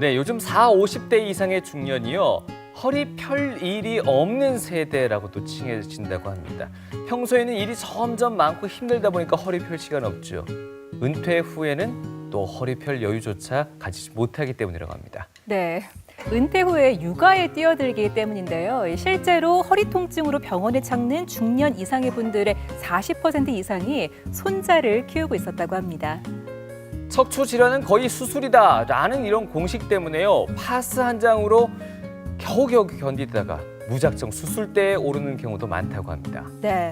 네, 요즘 40, 50대 이상의 중년이요. 허리 펼 일이 없는 세대라고도 칭해진다고 합니다. 평소에는 일이 점점 많고 힘들다 보니까 허리 펼 시간 없죠. 은퇴 후에는 또 허리 펼 여유조차 가지지 못하기 때문이라고 합니다. 네. 은퇴 후에 육아에 뛰어들기 때문인데요. 실제로 허리 통증으로 병원에 찾는 중년 이상의 분들의 40% 이상이 손자를 키우고 있었다고 합니다. 척추 질환은 거의 수술이다 라는 이런 공식 때문에요. 파스 한 장으로 겨우겨우 견디다가 무작정 수술대에 오르는 경우도 많다고 합니다. 네.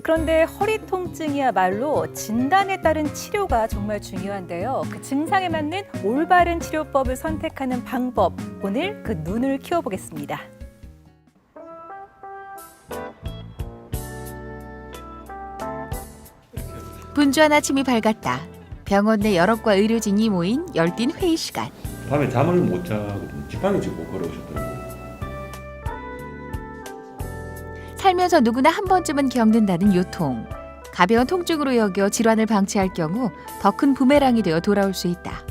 그런데 허리 통증이야말로 진단에 따른 치료가 정말 중요한데요. 그 증상에 맞는 올바른 치료법을 선택하는 방법, 오늘 그 눈을 키워보겠습니다. 분주한 아침이 밝았다. 병원 내 여러 과 의료진이 모인 열띤 회의 시간. 밤에 잠을 못 자거든요. 지팡이 짚고 걸어오셨더라고요. 살면서 누구나 한 번쯤은 겪는다는 요통. 가벼운 통증으로 여겨 질환을 방치할 경우 더 큰 부메랑이 되어 돌아올 수 있다.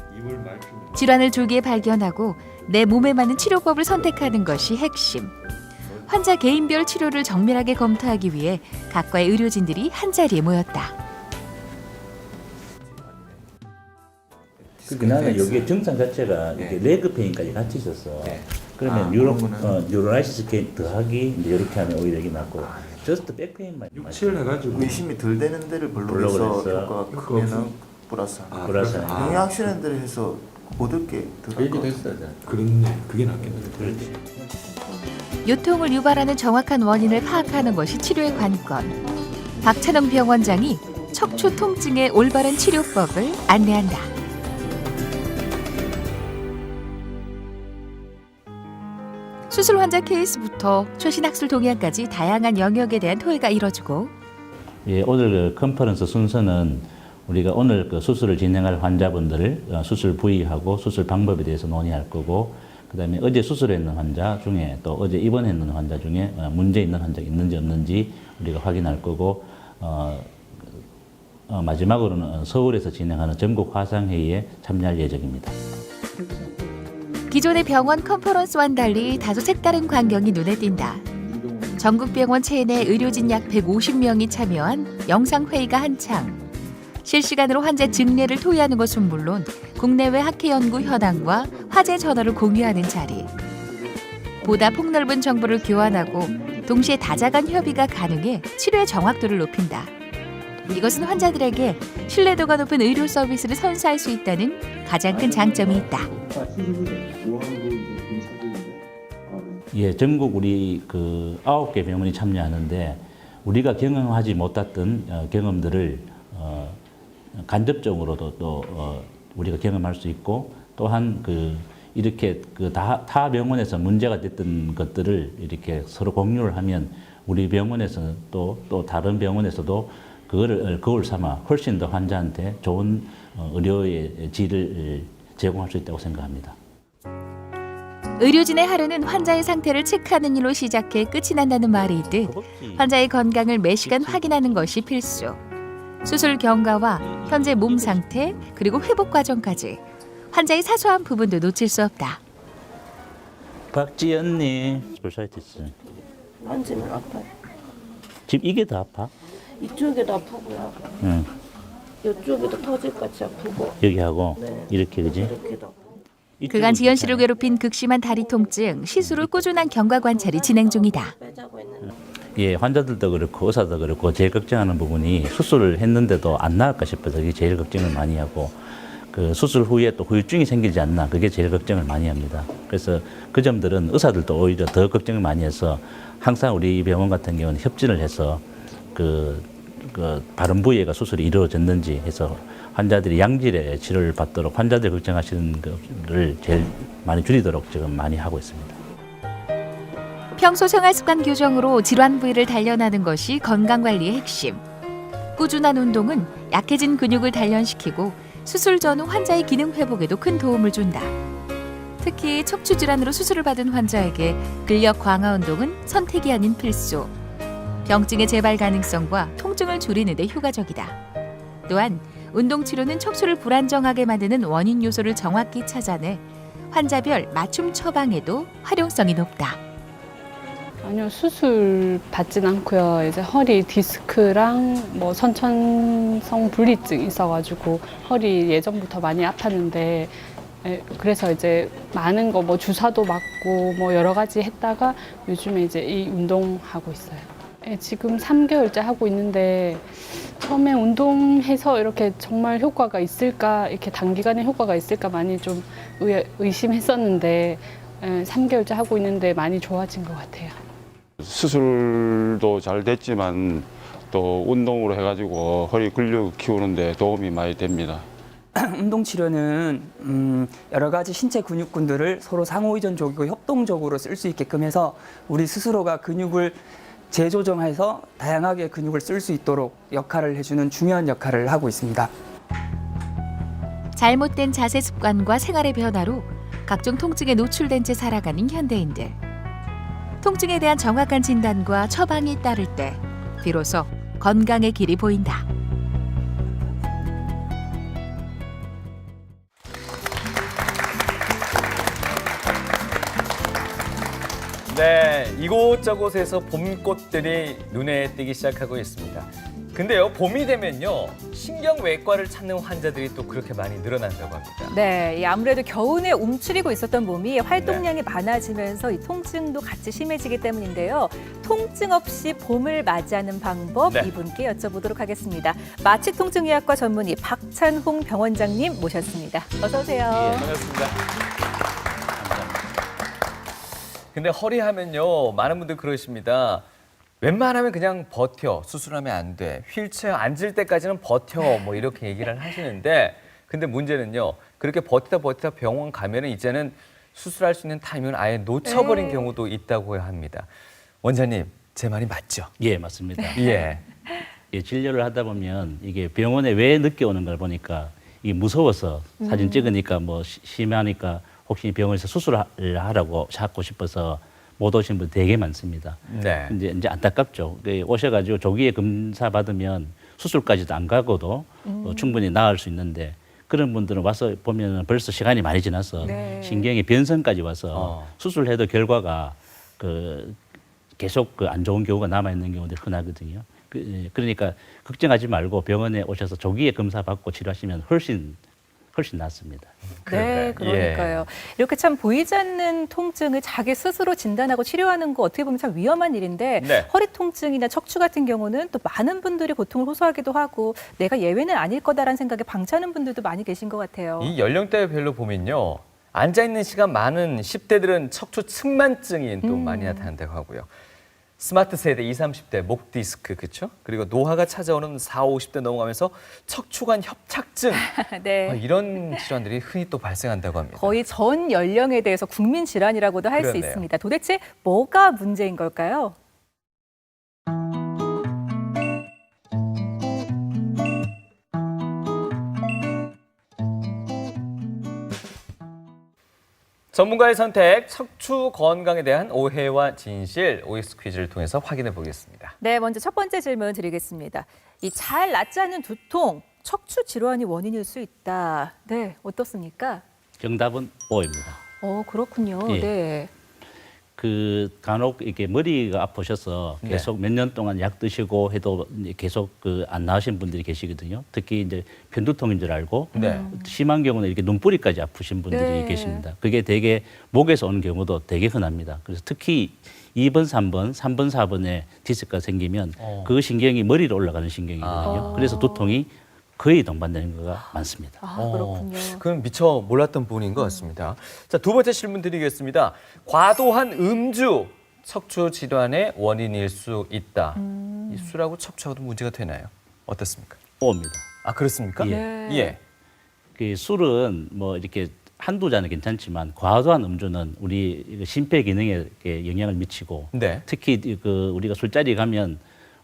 질환을 조기에 발견하고 내 몸에 맞는 치료법을 선택하는 것이 핵심. 환자 개인별 치료를 정밀하게 검토하기 위해 각과의 의료진들이 한자리에 모였다. 그러니까 나는 여기 증상 자체가 이렇게 레그 페인까지 같이 있었어. 그러면 뉴로라이시스 페인 더하기 이제 이렇게 하면 오히려 이게 낫고 저스트 백 페인만 6,7 해가지고 의심이 덜 되는 데를 블록해서 효과가 크면은 플러스. 플러스. 영양 실현들을 해서 얻을 게 덜할 것 같아요. 그렇네. 그게 낫겠네. 그렇지. 요통을 유발하는 정확한 원인을 파악하는 것이 치료의 관건. 박찬영 병원장이 척추 통증의 올바른 치료법을 안내한다. 수술 환자 케이스부터 최신 학술 동향까지 다양한 영역에 대한 토의가 이뤄지고 예, 오늘 그 컨퍼런스 순서는 우리가 오늘 그 수술을 진행할 환자분들을 수술 부위하고 수술 방법에 대해서 논의할 거고, 그다음에 어제 수술했는 환자 중에 또 어제 입원했는 환자 중에 문제 있는 환자가 있는지 없는지 우리가 확인할 거고, 마지막으로는 서울에서 진행하는 전국 화상회의에 참여할 예정입니다. 기존의 병원 컨퍼런스와는 달리 다소 색다른 광경이 눈에 띈다. 전국 병원 체내 의료진 약 150명이 참여한 영상회의가 한창. 실시간으로 환자 증례를 토의하는 것은 물론 국내외 학회 연구 현황과 화제 전화를 공유하는 자리. 보다 폭넓은 정보를 교환하고 동시에 다자간 협의가 가능해 치료의 정확도를 높인다. 이것은 환자들에게 신뢰도가 높은 의료 서비스를 선사할 수 있다는 가장 큰 장점이 있다. 예, 전국 우리 그 9개 병원이 참여하는데 우리가 경험하지 못했던 경험들을 간접적으로도 또 우리가 경험할 수 있고, 또한 그 이렇게 그 타 병원에서 문제가 됐던 것들을 이렇게 서로 공유를 하면 우리 병원에서는 또 다른 병원에서도 그거를 거울 삼아 훨씬 더 환자한테 좋은 의료의 질을 제공할 수 있다고 생각합니다. 의료진의 하루는 환자의 상태를 체크하는 일로 시작해 끝이 난다는 말이 있듯 환자의 건강을 매시간 확인하는 것이 필수. 수술 경과와 현재 몸 상태 그리고 회복 과정까지 환자의 사소한 부분도 놓칠 수 없다. 박지 언니, 솔사이티스. 만지면 아파요. 지금 이게 더 아파? 이쪽에도 아프고요. 응. 이쪽에도 터질같이 아프고. 여기 하고 네. 이렇게 그지? 이렇게도 아프고. 그간 지연 씨를 괴롭힌 극심한 다리 통증, 시술 후 꾸준한 경과 관찰이 진행 중이다. 빼자고 했는데. 예, 환자들도 그렇고 의사도 그렇고 제일 걱정하는 부분이 수술을 했는데도 안 나을까 싶어서 그게 제일 걱정을 많이 하고, 그 수술 후에 또 후유증이 생기지 않나 그게 제일 걱정을 많이 합니다. 그래서 그 점들은 의사들도 오히려 더 걱정을 많이 해서 항상 우리 병원 같은 경우는 협진을 해서 그 바른 부위가 수술이 이루어졌는지 해서 환자들이 양질의 치료를 받도록 환자들이 걱정하시는 것을 제일 많이 줄이도록 지금 많이 하고 있습니다. 평소 생활 습관 교정으로 질환 부위를 단련하는 것이 건강 관리의 핵심. 꾸준한 운동은 약해진 근육을 단련시키고 수술 전후 환자의 기능 회복에도 큰 도움을 준다. 특히 척추 질환으로 수술을 받은 환자에게 근력 강화 운동은 선택이 아닌 필수. 병증의 재발 가능성과 통증을 줄이는 데 효과적이다. 또한 운동 치료는 척추를 불안정하게 만드는 원인 요소를 정확히 찾아내 환자별 맞춤 처방에도 활용성이 높다. 아니요, 수술 받진 않고요. 이제 허리 디스크랑 뭐 선천성 분리증 있어가지고 허리 예전부터 많이 아팠는데 그래서 이제 많은 거 뭐 주사도 맞고 뭐 여러 가지 했다가 요즘에 이제 이 운동하고 있어요. 지금 3개월째 하고 있는데 처음에 운동해서 이렇게 정말 효과가 있을까, 이렇게 단기간에 효과가 있을까 많이 좀 의심했었는데 3개월째 하고 있는데 많이 좋아진 것 같아요. 수술도 잘 됐지만 또 운동으로 해가지고 허리 근력 키우는데 도움이 많이 됩니다. 운동 치료는 여러 가지 신체 근육군들을 서로 상호의존적이고 협동적으로 쓸 수 있게끔 해서 우리 스스로가 근육을 재조정해서 다양하게 근육을 쓸 수 있도록 역할을 해주는 중요한 역할을 하고 있습니다. 잘못된 자세 습관과 생활의 변화로 각종 통증에 노출된 채 살아가는 현대인들. 통증에 대한 정확한 진단과 처방이 따를 때 비로소 건강의 길이 보인다. 네, 이곳저곳에서 봄꽃들이 눈에 띄기 시작하고 있습니다. 근데요, 봄이 되면요, 신경외과를 찾는 환자들이 또 그렇게 많이 늘어난다고 합니다. 네, 아무래도 겨우내 움츠리고 있었던 몸이 활동량이 많아지면서 이 통증도 같이 심해지기 때문인데요. 통증 없이 봄을 맞이하는 방법 네. 이분께 여쭤보도록 하겠습니다. 마취통증의학과 전문의 박찬홍 병원장님 모셨습니다. 어서 오세요. 예, 반갑습니다. 근데 허리 하면요, 많은 분들 그러십니다. 웬만하면 그냥 버텨, 수술하면 안 돼. 휠체어 앉을 때까지는 버텨, 뭐 이렇게 얘기를 하시는데, 근데 문제는요, 그렇게 버티다 병원 가면은 이제는 수술할 수 있는 타이밍을 아예 놓쳐버린 경우도 있다고 합니다. 원장님, 제 말이 맞죠? 예, 맞습니다. 예. 예, 진료를 하다 보면 이게 병원에 왜 늦게 오는 걸 보니까 이게 무서워서 사진 찍으니까 뭐 심하니까 혹시 병원에서 수술을 하라고 하고 싶어서 못 오신 분 되게 많습니다. 네. 이제 안타깝죠. 오셔가지고 조기에 검사 받으면 수술까지도 안 가고도 충분히 나을 수 있는데 그런 분들은 와서 보면 벌써 시간이 많이 지나서 네. 신경의 변성까지 와서 수술해도 결과가 계속 안 좋은 경우가 남아 있는 경우들이 흔하거든요. 그러니까 걱정하지 말고 병원에 오셔서 조기에 검사 받고 치료하시면 훨씬 낫습니다. 네, 그러니까요. 이렇게 참 보이지 않는 통증을 자기 스스로 진단하고 치료하는 거 어떻게 보면 참 위험한 일인데 네. 허리 통증이나 척추 같은 경우는 또 많은 분들이 고통을 호소하기도 하고 내가 예외는 아닐 거다라는 생각에 방치하는 분들도 많이 계신 것 같아요. 이 연령대별로 보면요, 앉아있는 시간 많은 10대들은 척추 측만증이 또 많이 나타난다고 하고요. 스마트 세대 20, 30대 목 디스크, 그렇죠? 그리고 노화가 찾아오는 40, 50대 넘어가면서 척추관 협착증 네. 이런 질환들이 흔히 또 발생한다고 합니다. 거의 전 연령에 대해서 국민 질환이라고도 할 수 그러네요. 있습니다. 도대체 뭐가 문제인 걸까요? 전문가의 선택, 척추 건강에 대한 오해와 진실, OX 퀴즈를 통해서 확인해 보겠습니다. 네, 먼저 첫 번째 질문 드리겠습니다. 이 잘 낫지 않는 두통, 척추 질환이 원인일 수 있다. 네, 어떻습니까? 정답은 O입니다. 그렇군요. 예. 네. 간혹 이렇게 머리가 아프셔서 계속 몇 년 동안 약 드시고 해도 계속 안 나으신 분들이 계시거든요. 특히 이제 편두통인 줄 알고 네. 심한 경우는 이렇게 눈뿌리까지 아프신 분들이 네. 계십니다. 그게 되게 목에서 오는 경우도 되게 흔합니다. 그래서 특히 2번, 3번, 3번, 4번에 디스크가 생기면 그 신경이 머리로 올라가는 신경이거든요. 그래서 두통이 거의 동반되는 거가 많습니다. 아, 그렇군요. 그건 미처 몰랐던 부분인 것 같습니다. 자, 두 번째 질문 드리겠습니다. 과도한 음주 척추 질환의 원인일 수 있다. 이 술하고 척추하고도 문제가 되나요? 어떻습니까? 옵니다. 아, 그렇습니까? 네. 예. 그 술은 뭐 이렇게 한두 잔은 괜찮지만 과도한 음주는 우리 심폐 기능에 영향을 미치고 네. 특히 그 우리가 술자리 가면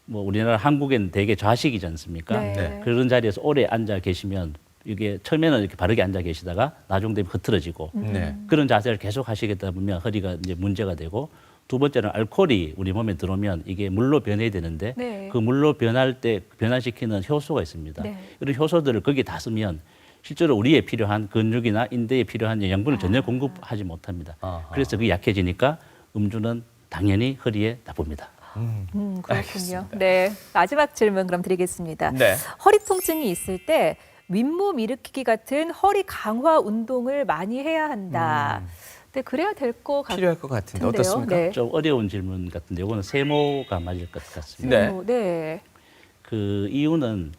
뭐 우리나라 한국에는 되게 좌식이지 않습니까? 네. 그런 자리에서 오래 앉아 계시면 이게 처음에는 이렇게 바르게 앉아 계시다가 나중 되면 흐트러지고 네. 그런 자세를 계속 하시겠다 보면 허리가 이제 문제가 되고 두 번째는 알코올이 우리 몸에 들어오면 이게 물로 변해야 되는데 네. 그 물로 변할 때 변화시키는 효소가 있습니다. 네. 이런 효소들을 거기에 다 쓰면 실제로 우리에 필요한 근육이나 인대에 필요한 영양분을 전혀 공급하지 못합니다. 아하. 그래서 그게 약해지니까 음주는 당연히 허리에 나쁩니다. 그렇군요. 알겠습니다. 네, 마지막 질문 그럼 드리겠습니다. 네. 허리 통증이 있을 때 윗몸 일으키기 같은 허리 강화 운동을 많이 해야 한다. 네, 그래야 될 것 같은데요. 필요할 것 같은데 어떻습니까? 네. 좀 어려운 질문 같은데 이거는 세모가 맞을 것 같습니다. 네. 네. 그 이유는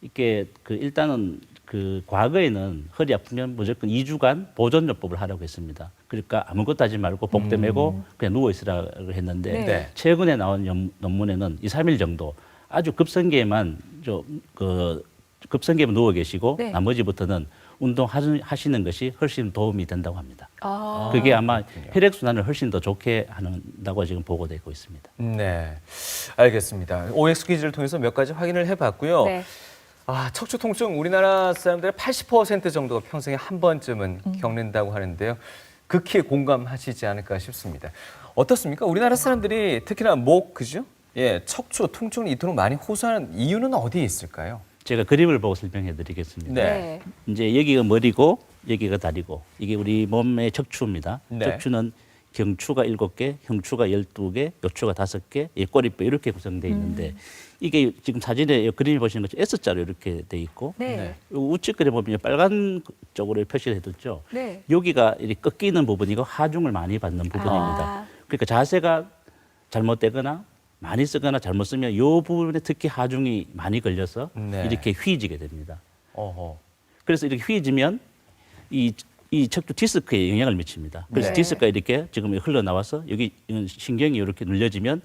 이게 그 일단은 그 과거에는 허리 아프면 무조건 2주간 보존요법을 하라고 했습니다. 그러니까 아무것도 하지 말고 복대 메고 그냥 누워 있으라고 했는데 네. 최근에 나온 논문에는 2, 3일 정도 아주 급성기에만 급성기에만 누워 계시고 네. 나머지부터는 운동하시는 것이 훨씬 도움이 된다고 합니다. 아, 그게 아마 혈액순환을 훨씬 더 좋게 한다고 지금 보고되고 있습니다. 네. 알겠습니다. OX 퀴즈를 통해서 몇 가지 확인을 해봤고요. 네. 아, 척추 통증 우리나라 사람들의 80% 정도가 평생에 한 번쯤은 겪는다고 하는데요. 극히 공감하시지 않을까 싶습니다. 어떻습니까? 우리나라 사람들이 특히나 목, 그죠? 예, 척추 통증을 이토록 많이 호소하는 이유는 어디에 있을까요? 제가 그림을 보고 설명해 드리겠습니다. 네. 이제 여기가 머리고 여기가 다리고 이게 우리 몸의 척추입니다. 네. 척추는 경추가 7개, 형추가 12개, 요추가 5개, 꼬리뼈 이렇게 구성되어 있는데 이게 지금 사진에 그림을 보시는 것처럼 S자로 이렇게 돼 있고 네. 우측 그림 보면 빨간 쪽으로 표시를 해뒀죠. 네. 여기가 이렇게 꺾이는 부분이고 하중을 많이 받는 부분입니다. 아. 그러니까 자세가 잘못되거나 많이 쓰거나 잘못 쓰면 이 부분에 특히 하중이 많이 걸려서 네. 이렇게 휘지게 됩니다. 어허. 그래서 이렇게 휘지면 이 척추 디스크에 영향을 미칩니다. 그래서 네. 디스크가 이렇게 지금 흘러나와서 여기 신경이 이렇게 눌려지면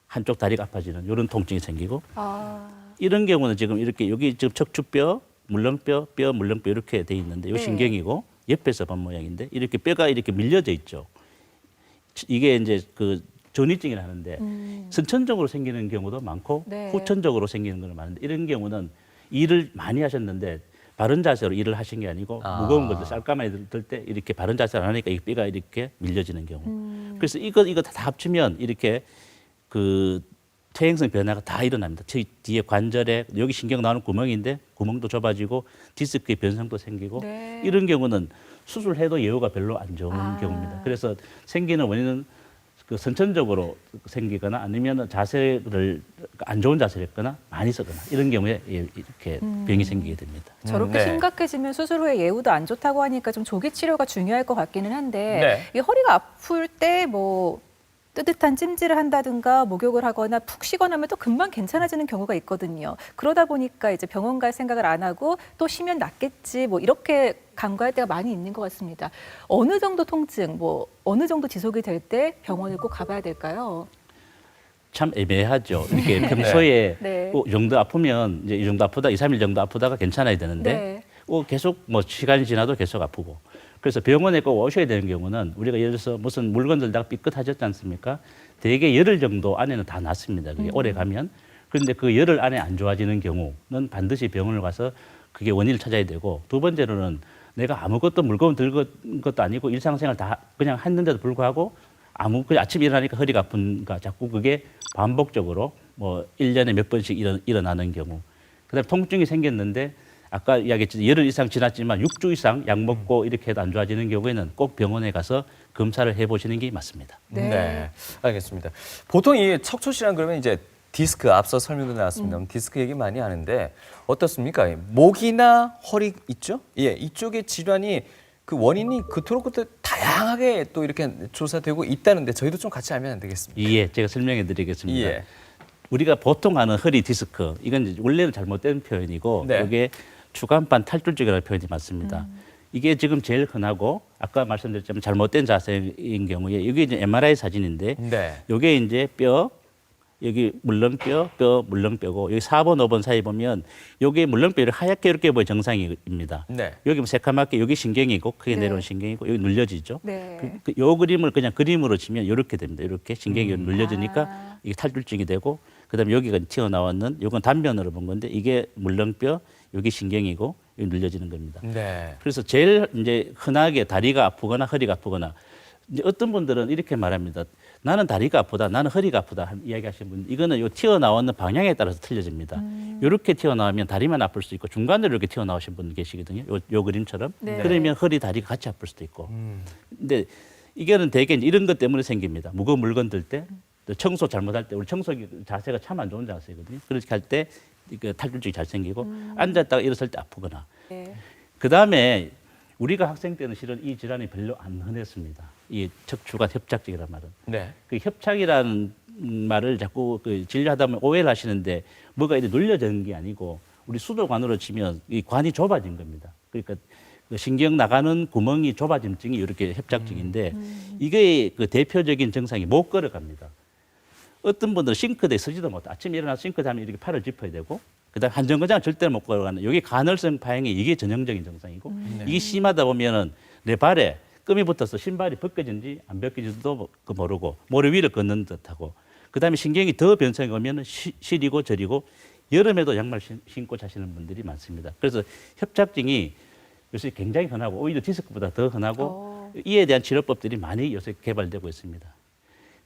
한쪽 다리가 아파지는 이런 통증이 생기고 아, 이런 경우는 지금 이렇게 여기 지금 척추뼈, 물렁뼈, 뼈, 물렁뼈 이렇게 돼 있는데 이 네. 신경이고 옆에서 본 모양인데 이렇게 뼈가 이렇게 밀려져 있죠. 이게 이제 그 전이증이라 하는데 선천적으로 생기는 경우도 많고 네. 후천적으로 생기는 경우도 많은데 이런 경우는 일을 많이 하셨는데 바른 자세로 일을 하신 게 아니고 아. 무거운 것들 쌀가마니 들 때 이렇게 바른 자세를 안 하니까 이 뼈가 이렇게 밀려지는 경우. 그래서 이거 다 합치면 이렇게 그 퇴행성 변화가 다 일어납니다. 저 뒤에 관절에 여기 신경 나오는 구멍인데 구멍도 좁아지고 디스크의 변성도 생기고 네. 이런 경우는 수술해도 예후가 별로 안 좋은 아. 경우입니다. 그래서 생기는 원인은 그 선천적으로 생기거나 아니면 자세를 안 좋은 자세를 했거나 많이 쓰거나 이런 경우에 이렇게 병이 생기게 됩니다. 저렇게 네. 심각해지면 수술 후에 예후도 안 좋다고 하니까 좀 조기 치료가 중요할 것 같기는 한데 네. 이 허리가 아플 때 뭐 뜨뜻한 찜질을 한다든가 목욕을 하거나 푹 쉬거나 하면 또 금방 괜찮아지는 경우가 있거든요. 그러다 보니까 이제 병원 갈 생각을 안 하고 또 쉬면 낫겠지 뭐 이렇게 간과할 때가 많이 있는 것 같습니다. 어느 정도 통증, 뭐 어느 정도 지속이 될 때 병원을 꼭 가봐야 될까요? 참 애매하죠. 이렇게 평소에 네. 이 정도 아프면 이제 이 정도 아프다, 2, 3일 정도 아프다가 괜찮아야 되는데 네. 계속 뭐 시간이 지나도 계속 아프고 그래서 병원에 꼭 오셔야 되는 경우는 우리가 예를 들어서 무슨 물건 들다가 삐끗하셨지 않습니까? 대개 열흘 정도 안에는 다 낫습니다. 그게 오래 가면. 그런데 그 열흘 안에 안 좋아지는 경우는 반드시 병원을 가서 그게 원인을 찾아야 되고 두 번째로는 내가 아무것도 물건 들은 것도 아니고 일상생활 다 그냥 했는데도 불구하고 그냥 아침에 일어나니까 허리가 아픈가 자꾸 그게 반복적으로 뭐 1년에 몇 번씩 일어나는 경우. 그다음에 통증이 생겼는데 아까 이야기했듯이 열흘 이상 지났지만 6주 이상 약 먹고 이렇게 해도 안 좋아지는 경우에는 꼭 병원에 가서 검사를 해보시는 게 맞습니다. 네. 알겠습니다. 보통 이 척추 질환 그러면 이제 디스크 앞서 설명도 나왔습니다. 디스크 얘기 많이 하는데 어떻습니까? 목이나 허리 있죠? 예, 이쪽의 질환이 그 원인이 그토록 다양하게 또 이렇게 조사되고 있다는데 저희도 좀 같이 알면 안 되겠습니까? 예, 제가 설명해 드리겠습니다. 예. 우리가 보통 아는 허리 디스크, 이건 이제 원래는 잘못된 표현이고 네. 이게 추간판 탈출증이라는 표현이 맞습니다. 이게 지금 제일 흔하고 아까 말씀드렸지만 잘못된 자세인 경우에 이게 이제 MRI 사진인데 네. 이게 이제 뼈 여기 물렁뼈, 물렁뼈고 여기 4번, 5번 사이 보면 여기 물렁뼈를 하얗게 이렇게 보여 정상입니다. 네. 여기 뭐 새카맣게 여기 신경이고 크게 네. 내려온 신경이고 여기 눌려지죠. 네. 요 그림을 그냥 그림으로 치면 이렇게 됩니다. 이렇게 신경이 눌려지니까 이게 탈출증이 되고 그다음에 여기가 튀어나왔는 요건 단면으로 본 건데 이게 물렁뼈 여기 신경이고 여기 눌려지는 겁니다. 네. 그래서 제일 이제 흔하게 다리가 아프거나 허리가 아프거나 이제 어떤 분들은 이렇게 말합니다. 나는 다리가 아프다, 나는 허리가 아프다 이야기하시는 분, 이거는 요 튀어나오는 방향에 따라서 틀려집니다. 이렇게 튀어나오면 다리만 아플 수 있고 중간으로 이렇게 튀어나오신 분 계시거든요. 요 그림처럼. 네. 그러면 허리, 다리가 같이 아플 수도 있고. 근데 이거는 대개 이제 이런 것 때문에 생깁니다. 무거운 물건 들 때, 또 청소 잘못할 때, 우리 청소기 자세가 참 안 좋은 자세거든요. 그렇게 할 때 탈출증이 잘 생기고 앉았다가 일어설 때 아프거나. 네. 그 다음에 우리가 학생 때는 실은 이 질환이 별로 안 흔했습니다. 이 척추관 협착증이란 말은. 네. 그 협착이라는 말을 자꾸 그 진료하다 보면 오해를 하시는데 뭐가 이렇게 눌려지는 게 아니고 우리 수도관으로 치면 이 관이 좁아진 겁니다. 그러니까 그 신경 나가는 구멍이 좁아진 증이 이렇게 협착증인데 이게 그 대표적인 증상이 못 걸어갑니다. 어떤 분들은 싱크대에 서지도 못해. 아침에 일어나서 싱크대 하면 이렇게 팔을 짚어야 되고 그다음에 한정거장 절대로 못 걸어가는 여기 간헐성 파행이 이게 전형적인 증상이고 이게 심하다 보면은 내 발에 끔이 붙어서 신발이 벗겨진지 안 벗겨진지도 모르고 모래 위를 걷는 듯하고 그다음에 신경이 더 변성이 오면은 시리고 저리고 여름에도 양말 신고 자시는 분들이 많습니다. 그래서 협착증이 요새 굉장히 흔하고 오히려 디스크보다 더 흔하고 이에 대한 치료법들이 많이 요새 개발되고 있습니다.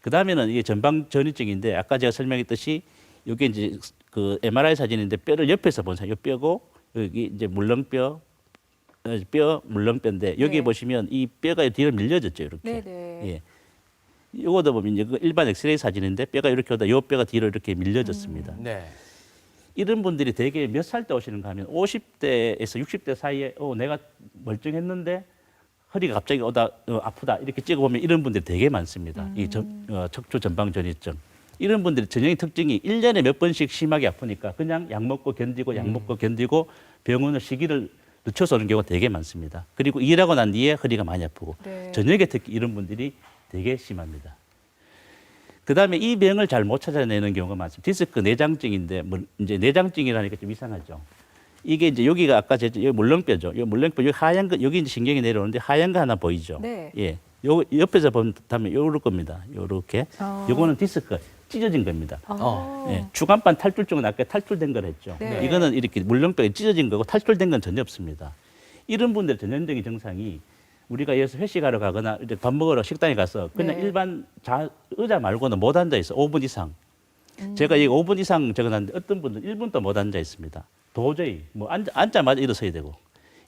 그다음에는 이게 전방 전이증인데 아까 제가 설명했듯이 이게 이제 그 MRI 사진인데 뼈를 옆에서 본 사진, 이 뼈고 여기 이제 물렁뼈 물렁뼈인데 여기 네. 보시면 이 뼈가 뒤로 밀려졌죠 이렇게. 네네. 예. 이거도 보면 이제 그 일반 엑스레이 사진인데 뼈가 이렇게 오다 이 뼈가 뒤로 이렇게 밀려졌습니다. 네. 이런 분들이 대개 몇 살 때 오시는가 하면 50대에서 60대 사이에 내가 멀쩡했는데 허리가 갑자기 아프다 이렇게 찍어보면 이런 분들이 되게 많습니다. 이 척추 전방 전이증. 이런 분들이 전형의 특징이 1년에 몇 번씩 심하게 아프니까 그냥 약 먹고 견디고 병원을 시기를 늦춰서 오는 경우가 되게 많습니다. 그리고 일하고 난 뒤에 허리가 많이 아프고 네. 저녁에 특히 이런 분들이 되게 심합니다. 그다음에 이 병을 잘 못 찾아내는 경우가 많습니다. 디스크 내장증인데 뭐 이제 내장증이라니까 좀 이상하죠. 이게 이제 여기가 아까 여기 물렁뼈죠. 여기 물렁뼈 여기 하얀 거 여기 이제 신경이 내려오는데 하얀 거 하나 보이죠. 네. 예. 요 옆에서 보면 요럴 겁니다. 요렇게. 요거는 디스크 찢어진 겁니다. 예. 주간판 탈출증은 아까 탈출된 걸 했죠. 네. 이거는 이렇게 물렁뼈가 찢어진 거고 탈출된 건 전혀 없습니다. 이런 분들 전형적인 증상이 우리가 여기서 회식하러 가거나 이렇게 밥 먹으러 식당에 가서 그냥 네. 일반 의자 말고는 못 앉아 있어. 5분 이상. 제가 이 5분 이상 적어놨는데 어떤 분들은 1분도 못 앉아 있습니다. 도저히 뭐 앉자마자 일어서야 되고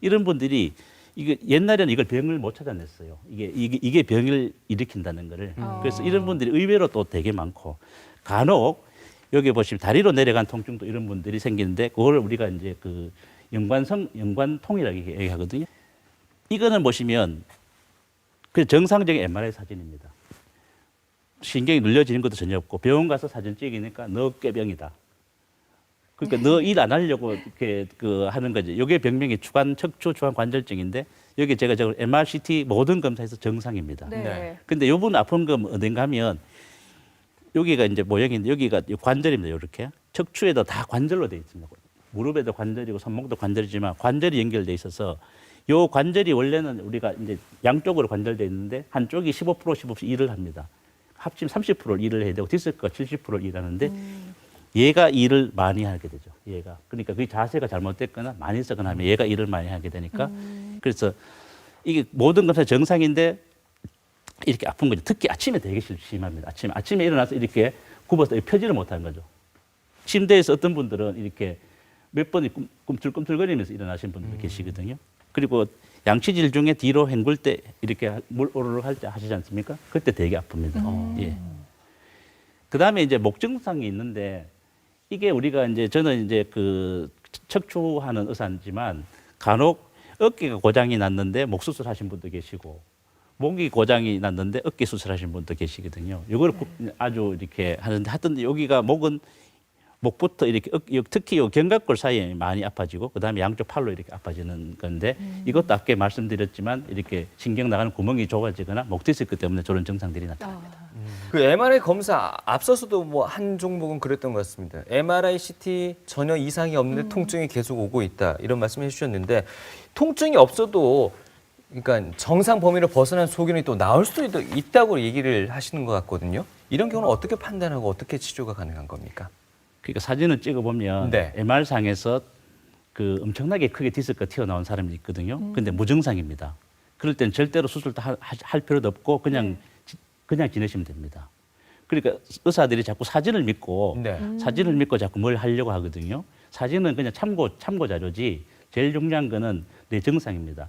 이런 분들이 이게 옛날에는 이걸 병을 못 찾아냈어요. 이게 병을 일으킨다는 거를. 그래서 이런 분들이 의외로 또 되게 많고 간혹 여기 보시면 다리로 내려간 통증도 이런 분들이 생기는데 그걸 우리가 이제 그 연관통이라고 얘기하거든요. 이거는 보시면 그 정상적인 MRI 사진입니다. 신경이 눌려지는 것도 전혀 없고 병원 가서 사진 찍으니까 너 꾀병이다. 그러니까 너 일 안 하려고 이렇게 하는 거지. 이게 병명이 척추 주간 관절증인데 여기 제가 저걸 MRCT 모든 검사에서 정상입니다. 네. 근데 요분 아픈 건 어딘가 하면 여기가 이제 모형인데 여기가 관절입니다. 이렇게 척추에도 다 관절로 돼 있습니다. 무릎에도 관절이고 손목도 관절이지만 관절이 연결돼 있어서 요 관절이 원래는 우리가 이제 양쪽으로 관절돼 있는데 한쪽이 15% 일을 합니다. 합치면 30% 일을 해야 되고 디스크가 70% 일하는데 얘가 일을 많이 하게 되죠. 얘가. 그러니까 그 자세가 잘못됐거나 많이 쓰거나 하면 얘가 일을 많이 하게 되니까 그래서 이게 모든 검사 정상인데 이렇게 아픈 거죠. 특히 아침에 되게 심합니다. 아침에 일어나서 이렇게 굽어서 펴지를 못하는 거죠. 침대에서 어떤 분들은 이렇게 몇 번이 꿈틀꿈틀거리면서 일어나신 분들 계시거든요. 그리고 양치질 중에 뒤로 헹굴 때 이렇게 물 오르륵 할 때 하시지 않습니까? 그때 되게 아픕니다. 예. 그 다음에 이제 목 증상이 있는데 이게 우리가 이제 저는 이제 그 척추하는 의사지만 간혹 어깨가 고장이 났는데 목 수술하신 분도 계시고 목이 고장이 났는데 어깨 수술하신 분도 계시거든요. 이걸 아주 이렇게 하는데 하여튼 여기가 목은 목부터 이렇게 특히 요 견갑골 사이에 많이 아파지고 그다음에 양쪽 팔로 이렇게 아파지는 건데 이것도 아까 말씀드렸지만 이렇게 신경 나가는 구멍이 좁아지거나 목 디스크 때문에 저런 증상들이 나타납니다. 그 MRI 검사 앞서서도 뭐 한 종목은 그랬던 것 같습니다. MRI, CT 전혀 이상이 없는데 통증이 계속 오고 있다 이런 말씀을 해주셨는데 통증이 없어도 그러니까 정상 범위를 벗어난 소견이 또 나올 수도 있다고 얘기를 하시는 것 같거든요. 이런 경우는 어떻게 판단하고 어떻게 치료가 가능한 겁니까? 그러니까 사진을 찍어보면 네. MR상에서 그 엄청나게 크게 디스크가 튀어나온 사람이 있거든요. 근데 무증상입니다. 그럴 때는 절대로 수술도 할 필요도 없고 그냥 지내시면 됩니다. 그러니까 의사들이 자꾸 사진을 믿고 네. 사진을 믿고 자꾸 뭘 하려고 하거든요. 사진은 그냥 참고 자료지 제일 중요한 거는 내 증상입니다.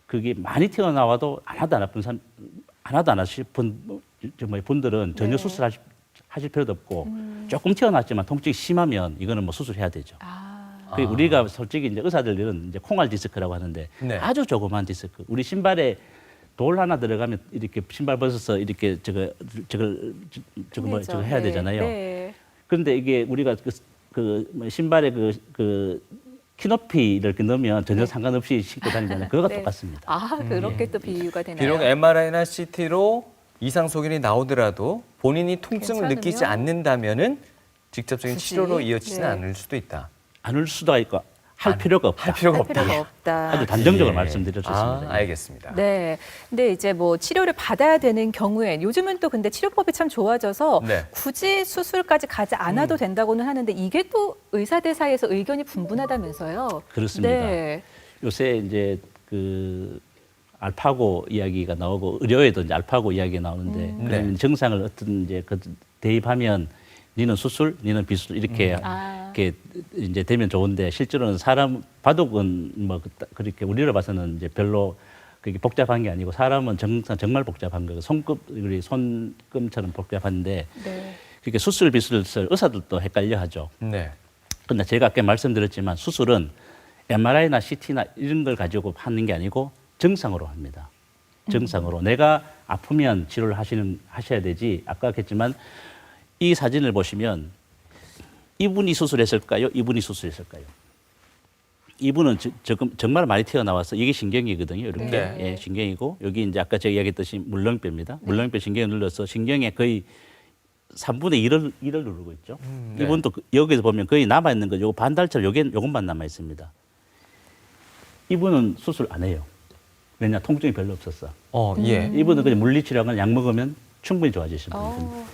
그게 많이 튀어나와도 하나도 안 하실 분들은 전혀 네. 수술하실 필요도 없고 조금 튀어나왔지만 통증이 심하면 이거는 뭐 수술해야 되죠. 그 우리가 솔직히 이제 의사들은 이제 콩알 디스크라고 하는데 네. 아주 조그만 디스크. 우리 신발에 돌 하나 들어가면 이렇게 신발 벗어서 이렇게 저거 해야 되잖아요. 네. 그런데 이게 우리가 신발에 그 키높이를 이렇게 넣으면 전혀 상관없이 신고 다니잖아요. 그거가 네. 똑같습니다. 아, 그렇게 또 비유가 되나요? 비록 MRI나 CT로 이상 소견이 나오더라도 본인이 통증을 괜찮으면? 느끼지 않는다면은 직접적인 굳이? 치료로 이어지지는 네. 않을 수도 있다. 안 올 수도 있고 할 필요가 없다. 할 필요가 할 없다. 필요가 없다. 아주 단정적으로 예. 말씀드렸습니다. 알겠습니다. 네. 근데 이제 뭐 치료를 받아야 되는 경우엔 요즘은 또 근데 치료법이 참 좋아져서 네. 굳이 수술까지 가지 않아도 된다고는 하는데 이게 또 의사들 사이에서 의견이 분분하다면서요. 그렇습니다. 네. 요새 이제 그 알파고 이야기가 나오고 의료에도 이제 알파고 이야기가 나오는데 그러면 네. 증상을 어떤 이제 대입하면 니는 수술, 니는 비수술 이렇게 이제 되면 좋은데 실제로는 사람 바둑은 뭐 그렇게 우리로 봐서는 이제 별로 그게 복잡한 게 아니고 사람은 정말 복잡한 거고 우리 손금처럼 복잡한데 네. 그게 수술 비수술 의사들도 헷갈려 하죠. 네. 근데 제가 아까 말씀드렸지만 수술은 MRI나 CT나 이런 걸 가지고 하는 게 아니고 정상으로 합니다. 정상으로 내가 아프면 치료를 하셔야 되지. 아까 했지만 이 사진을 보시면 이분이 수술했을까요? 이분이 수술했을까요? 이분은 정말 많이 튀어나와서 이게 신경이거든요. 이렇게 네. 예, 신경이고 여기 이제 아까 제가 이야기했듯이 물렁뼈입니다. 물렁뼈 신경을 눌러서 신경에 거의 3분의 1을 누르고 있죠. 네. 이분도 여기서 보면 거의 남아 있는 거, 요거 반달처럼 요것만 남아 있습니다. 이분은 수술 안 해요. 왜냐 통증이 별로 없었어. 예. 이분은 그냥 물리치료하거나 약 먹으면 충분히 좋아지실 분입니다.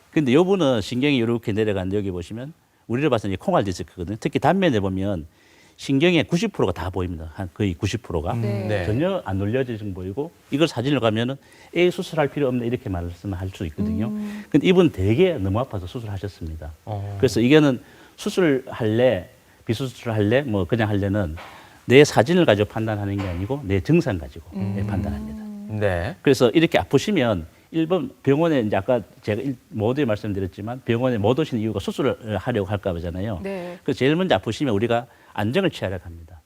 근데 요분은 신경이 이렇게 내려가는데 여기 보시면 우리를 봐서는 콩알 디스크거든요. 특히 단면에 보면 신경의 90%가 다 보입니다. 한 거의 90%가 네. 전혀 안 눌려지는 보이고 이걸 사진을 가면은 수술할 필요 없네 이렇게 말씀할 수 있거든요. 근데 이분 되게 너무 아파서 수술하셨습니다. 그래서 이거는 수술할래 비수술할래 뭐 그냥 할래는 내 사진을 가지고 판단하는 게 아니고 내 증상 가지고 판단합니다. 네. 그래서 이렇게 아프시면 일본 병원에 이제 아까 제가 모두에 말씀드렸지만 병원에 못 오시는 이유가 수술을 하려고 할까 보잖아요. 네. 그래서 제일 먼저 아프시면 우리가 안정을 취하려고 합니다.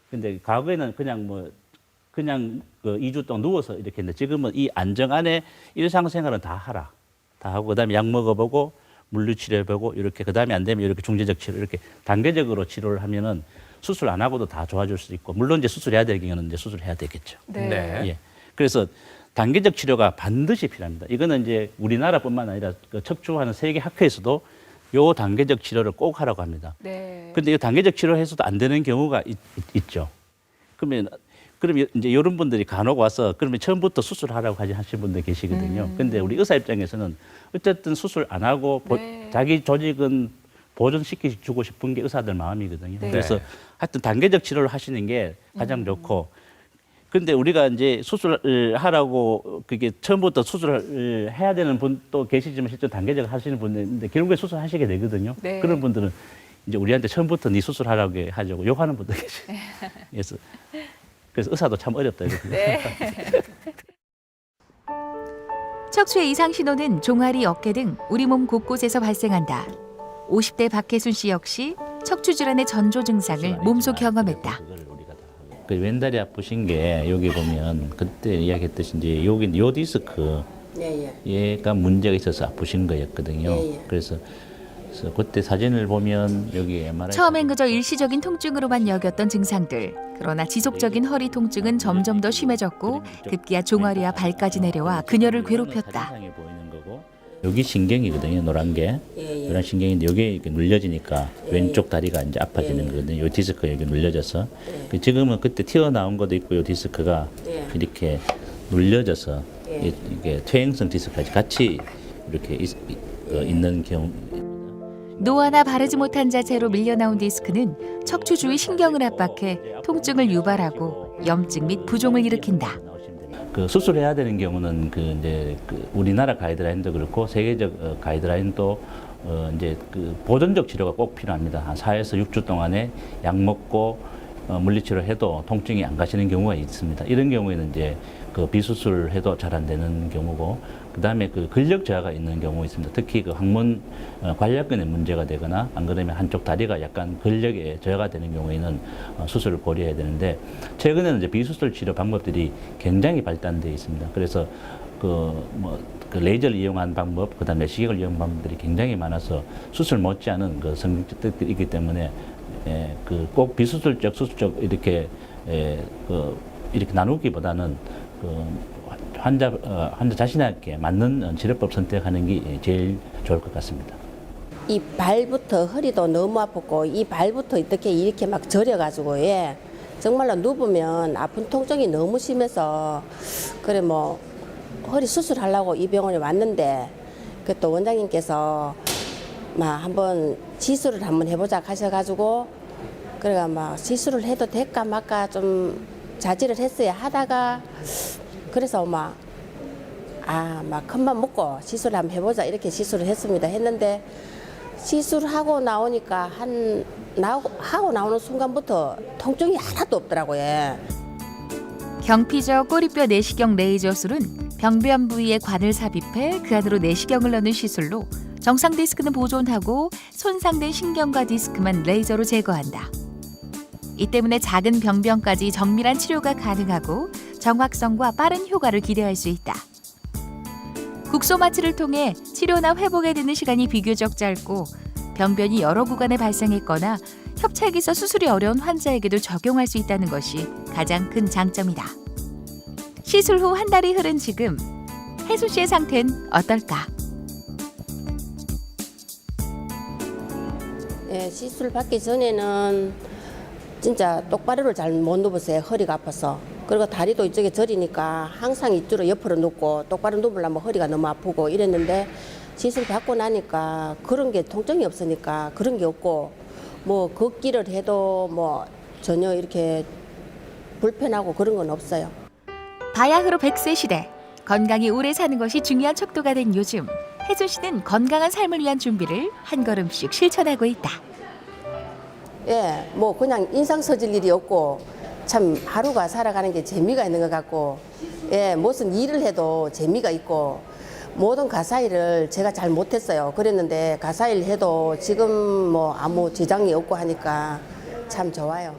근데 과거에는 그냥 그 2주 동안 누워서 이렇게 했는데 지금은 이 안정 안에 일상생활은 다 하라. 다 하고 그다음에 약 먹어보고 물리치료해보고 이렇게 그다음에 안 되면 이렇게 중재적 치료 이렇게 단계적으로 치료를 하면은 수술 안 하고도 다 좋아질 수 있고 물론 이제 수술해야 될 경우는 이제 수술해야 되겠죠. 네. 네. 예. 그래서 단계적 치료가 반드시 필요합니다. 이거는 이제 우리나라뿐만 아니라 그 척추하는 세계 학회에서도 요 단계적 치료를 꼭 하라고 합니다. 네. 근데 이 단계적 치료해서도 안 되는 경우가 있죠. 그러면 이제 이런 분들이 간혹 와서 그러면 처음부터 수술하라고 하신 분들 계시거든요. 근데 우리 의사 입장에서는 어쨌든 수술 안 하고 네. 자기 조직은 보존시켜주고 싶은 게 의사들 마음이거든요. 네. 그래서 하여튼 단계적 치료를 하시는 게 가장 좋고 근데 우리가 이제 수술을 하라고 그게 처음부터 수술을 해야 되는 분도 계시지만 실제 단계적 하시는 분들인데 결국에 수술하시게 되거든요. 네. 그런 분들은 이제 우리한테 처음부터 네 수술하라고 하자고 욕하는 분도 계시고. 그래서 의사도 참 어렵다 이렇게. 네. 척추의 이상 신호는 종아리, 어깨 등 우리 몸 곳곳에서 발생한다. 50대 박혜순 씨 역시 척추 질환의 전조 증상을 몸소 경험했다. 그 왼다리 아프신 게 여기 보면 그때 이야기했듯이 이제 여기 요 디스크 얘가 문제가 있어서 아프신 거였거든요. 그래서 그래서 그때 사진을 보면 여기 MRI 처음엔 그저 일시적인 통증으로만 여겼던 증상들. 그러나 지속적인 허리 통증은 점점 더 심해졌고 급기야 종아리와 발까지 내려와 그녀를 괴롭혔다. 사진상에 보이는 거고, 여기 신경이거든요. 노란 게. 노란 신경인데 여기 이렇게 눌려지니까 왼쪽 다리가 이제 아파지는 거거든요. 요 디스크 여기 눌려져서. 지금은 그때 튀어나온 것도 있고 요 디스크가 이렇게 눌려져서 이게 퇴행성 디스크까지 같이 이렇게 있는 경우. 노화나 바르지 못한 자세로 밀려나온 디스크는 척추 주위 신경을 압박해 통증을 유발하고 염증 및 부종을 일으킨다. 그 수술해야 되는 경우는 그 이제 그 우리나라 가이드라인도 그렇고 세계적 가이드라인도 이제 그 보존적 치료가 꼭 필요합니다. 한 4에서 6주 동안에 약 먹고 물리치료 해도 통증이 안 가시는 경우가 있습니다. 이런 경우에는 이제 그 비수술 해도 잘 안 되는 경우고, 그다음에 그 근력 저하가 있는 경우 있습니다. 특히 그 항문 관략근에 문제가 되거나 안 그러면 한쪽 다리가 약간 근력에 저하가 되는 경우에는 수술을 고려해야 되는데, 최근에는 이제 비수술 치료 방법들이 굉장히 발달되어 있습니다. 그래서 그 레이저를 이용한 방법, 그다음에 내시경을 이용한 방법들이 굉장히 많아서 수술 못지않은 그 성적들이 있기 때문에 그 꼭 비수술적, 수술적 이렇게 이렇게 나누기보다는 그 환자 자신에게 맞는 치료법 선택하는 게 제일 좋을 것 같습니다. 이 발부터 허리도 너무 아프고 이 발부터 이렇게 막 저려가지고 정말로 누우면 아픈 통증이 너무 심해서 그래 뭐 허리 수술하려고 이 병원에 왔는데 그 또 원장님께서 막 한번 시술을 한번 해보자 하셔가지고 그래가 막 시술을 해도 될까 말까 좀 자질을 했어야 하다가 그래서 막 큰맘 먹고 시술을 한번 해보자 이렇게 시술을 했습니다. 했는데 시술하고 나오니까 하고 나오는 순간부터 통증이 하나도 없더라고요. 경피저 꼬리뼈 내시경 레이저술은 병변 부위에 관을 삽입해 그 안으로 내시경을 넣는 시술로 정상 디스크는 보존하고 손상된 신경과 디스크만 레이저로 제거한다. 이 때문에 작은 병변까지 정밀한 치료가 가능하고 정확성과 빠른 효과를 기대할 수 있다. 국소 마취를 통해 치료나 회복에 드는 시간이 비교적 짧고 병변이 여러 구간에 발생했거나 협착에서 수술이 어려운 환자에게도 적용할 수 있다는 것이 가장 큰 장점이다. 시술 후 한 달이 흐른 지금 혜수 씨의 상태는 어떨까? 시술 받기 전에는 진짜 똑바로를 잘 못 누웠어요. 허리가 아파서. 그리고 다리도 이쪽에 저리니까 항상 이쪽으로 옆으로 눕고 똑바로 누우려면 허리가 너무 아프고 이랬는데 시술 받고 나니까 그런 게 통증이 없으니까 그런 게 없고 뭐 걷기를 해도 뭐 전혀 이렇게 불편하고 그런 건 없어요. 바야흐로 100세 시대, 건강히 오래 사는 것이 중요한 척도가 된 요즘 혜수 씨는 건강한 삶을 위한 준비를 한 걸음씩 실천하고 있다. 뭐 그냥 인상 써질 일이 없고 참 하루가 살아가는 게 재미가 있는 것 같고 무슨 일을 해도 재미가 있고 모든 가사일을 제가 잘 못했어요. 그랬는데 가사일 해도 지금 뭐 아무 지장이 없고 하니까 참 좋아요.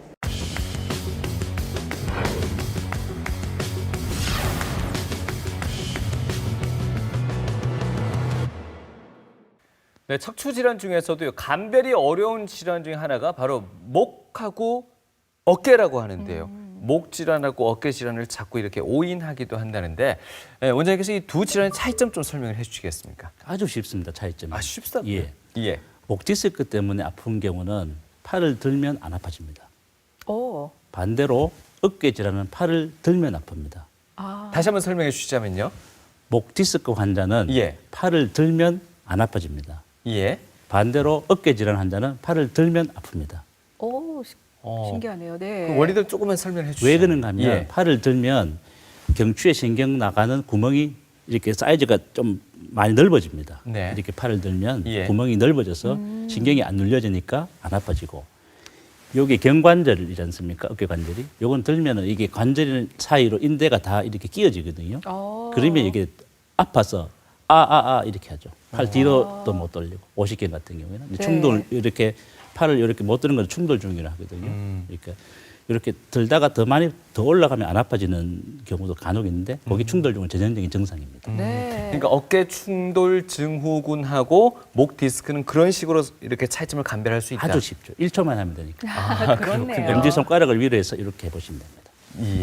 네, 척추 질환 중에서도 감별이 어려운 질환 중에 하나가 바로 목하고 어깨라고 하는데요. 목 질환하고 어깨 질환을 자꾸 이렇게 오인하기도 한다는데 원장님께서 이 두 질환의 차이점 좀 설명을 해주시겠습니까? 아주 쉽습니다. 차이점이. 쉽습니다. 예. 목 디스크 때문에 아픈 경우는 팔을 들면 안 아파집니다. 반대로 어깨 질환은 팔을 들면 아픕니다. 다시 한번 설명해 주시자면요. 목 디스크 환자는 팔을 들면 안 아파집니다. 반대로 어깨 질환 환자는 팔을 들면 아픕니다. 신기하네요. 네. 그 원리들 조금만 설명해 주시죠. 왜 그런가 하면 팔을 들면 경추에 신경 나가는 구멍이 이렇게 사이즈가 좀 많이 넓어집니다. 이렇게 팔을 들면 구멍이 넓어져서 신경이 안 눌려지니까 안 아파지고, 여기 경관절이지 않습니까? 어깨 관절이. 요건 들면은 이게 관절 사이로 인대가 다 이렇게 끼어지거든요. 그러면 이게 아파서 이렇게 하죠. 팔 뒤로도 못 돌리고, 오십견 같은 경우에는 충돌 이렇게 팔을 이렇게 못 드는 건 충돌 중이라 하거든요. 그러니까 이렇게 들다가 더 많이 더 올라가면 안 아파지는 경우도 간혹 있는데 거기 충돌증은 전형적인 증상입니다. 네. 그러니까 어깨 충돌 증후군하고 목 디스크는 그런 식으로 이렇게 차이점을 감별할 수 있다. 아주 쉽죠. 1초만 하면 되니까. 그렇네요. 엄지손가락을 위로 해서 이렇게 해보시면 됩니다.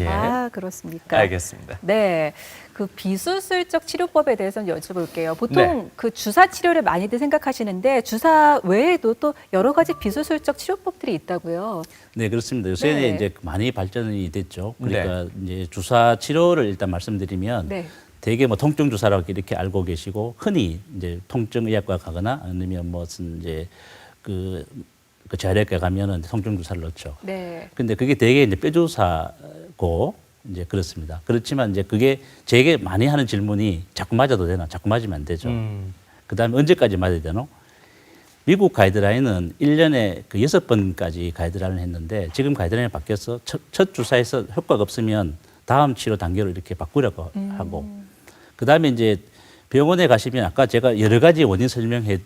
예. 아, 그렇습니까? 알겠습니다. 네. 그 비수술적 치료법에 대해서는 여쭤볼게요. 보통 네. 그 주사 치료를 많이들 생각하시는데 주사 외에도 또 여러 가지 비수술적 치료법들이 있다고요. 네, 그렇습니다. 요새는 네. 이제 많이 발전이 됐죠. 그러니까 이제 주사 치료를 일단 말씀드리면 네. 대개 뭐 통증 주사라고 이렇게 알고 계시고 흔히 이제 통증 의학과 가거나 아니면 무슨 이제 그 재활의학과 가면은 통증 주사를 넣죠. 네. 근데 그게 대개 이제 뼈주사고 이제 그렇습니다. 그렇지만 이제 그게 제게 많이 하는 질문이 자꾸 맞아도 되나? 자꾸 맞으면 안 되죠. 그다음에 언제까지 맞아야 되노? 미국 가이드라인은 1년에 그 6번까지 가이드라인을 했는데 지금 가이드라인이 바뀌어서 첫 주사에서 효과가 없으면 다음 치료 단계로 이렇게 바꾸려고 하고 그다음에 이제 병원에 가시면 아까 제가 여러 가지 원인 설명해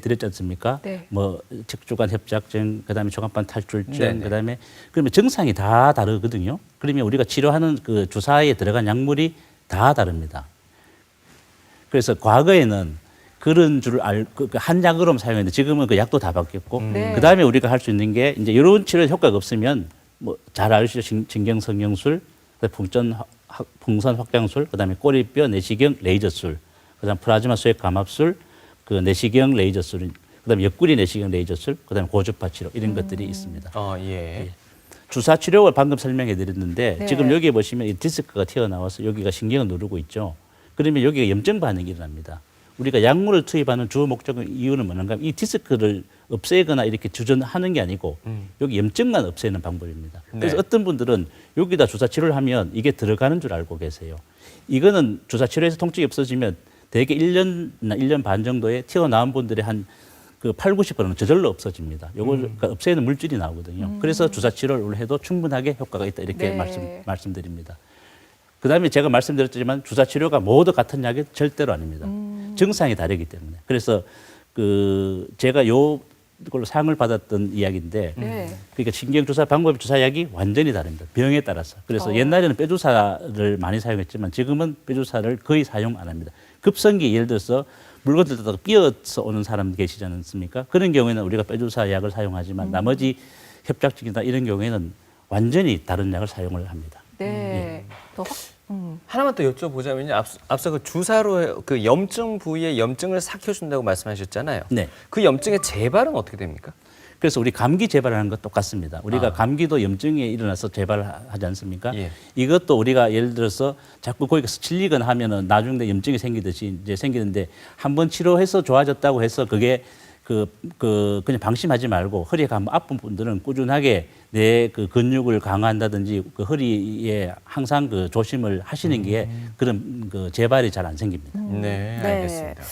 드렸지 않습니까? 네. 뭐 척추관 협착증, 그다음에 조간판 탈출증, 네네. 그다음에 그러면 증상이 다 다르거든요. 그러면 우리가 치료하는 그 주사에 들어간 약물이 다 다릅니다. 그래서 과거에는 그런 줄을 한 약으로만 사용했는데 지금은 그 약도 다 바뀌었고 네. 그다음에 우리가 할 수 있는 게 이제 이런 치료 효과가 없으면 뭐 잘 아시죠? 진경성형술, 풍선 확장술, 그다음에 꼬리뼈 내시경 레이저술, 그다음 플라즈마 수액 감압술, 그 내시경 레이저술, 그다음에 옆구리 내시경 레이저술, 그다음에 고주파 치료 이런 것들이 있습니다. 예. 주사 치료를 방금 설명해 드렸는데 네. 지금 여기에 보시면 이 디스크가 튀어나와서 여기가 신경을 누르고 있죠. 그러면 여기가 염증 반응이 일어납니다. 우리가 약물을 투입하는 주 목적은 이유는 뭐냐면 이 디스크를 없애거나 이렇게 주전하는 게 아니고 여기 염증만 없애는 방법입니다. 그래서 네. 어떤 분들은 여기다 주사 치료를 하면 이게 들어가는 줄 알고 계세요. 이거는 주사 치료에서 통증이 없어지면 대개 1년이나 1년 반 정도에 튀어나온 분들의 한 그 80~90%는 저절로 없어집니다. 요걸 없애는 물질이 나오거든요. 그래서 주사 치료를 해도 충분하게 효과가 있다 이렇게 네. 말씀드립니다. 그다음에 제가 말씀드렸지만 주사 치료가 모두 같은 약이 절대로 아닙니다. 증상이 다르기 때문에. 그래서 그 제가 요걸로 상을 받았던 이야기인데 네. 그러니까 신경 주사 방법의 주사약이 완전히 다릅니다. 병에 따라서. 그래서 옛날에는 뼈주사를 많이 사용했지만 지금은 뼈주사를 거의 사용 안 합니다. 급성기 예를 들어서 물건 들다가 삐어서 오는 사람 계시지 않습니까? 그런 경우에는 우리가 뼈주사 약을 사용하지만 나머지 협착증이나 이런 경우에는 완전히 다른 약을 사용을 합니다. 네. 더 하나만 더 여쭤보자면요. 앞서 그 주사로 그 염증 부위에 염증을 삭혀준다고 말씀하셨잖아요. 네. 그 염증의 재발은 어떻게 됩니까? 그래서 우리 감기 재발하는 것 똑같습니다. 우리가 감기도 염증이 일어나서 재발하지 않습니까? 예. 이것도 우리가 예를 들어서 자꾸 거기가 스칠리거나 하면은 나중에 염증이 생기듯이 이제 생기는데 한번 치료해서 좋아졌다고 해서 그게 그냥 방심하지 말고 허리가 한번 아픈 분들은 꾸준하게 내 그 근육을 강화한다든지 그 허리에 항상 그 조심을 하시는 게 그런 그 재발이 잘 안 생깁니다. 네, 네. 알겠습니다.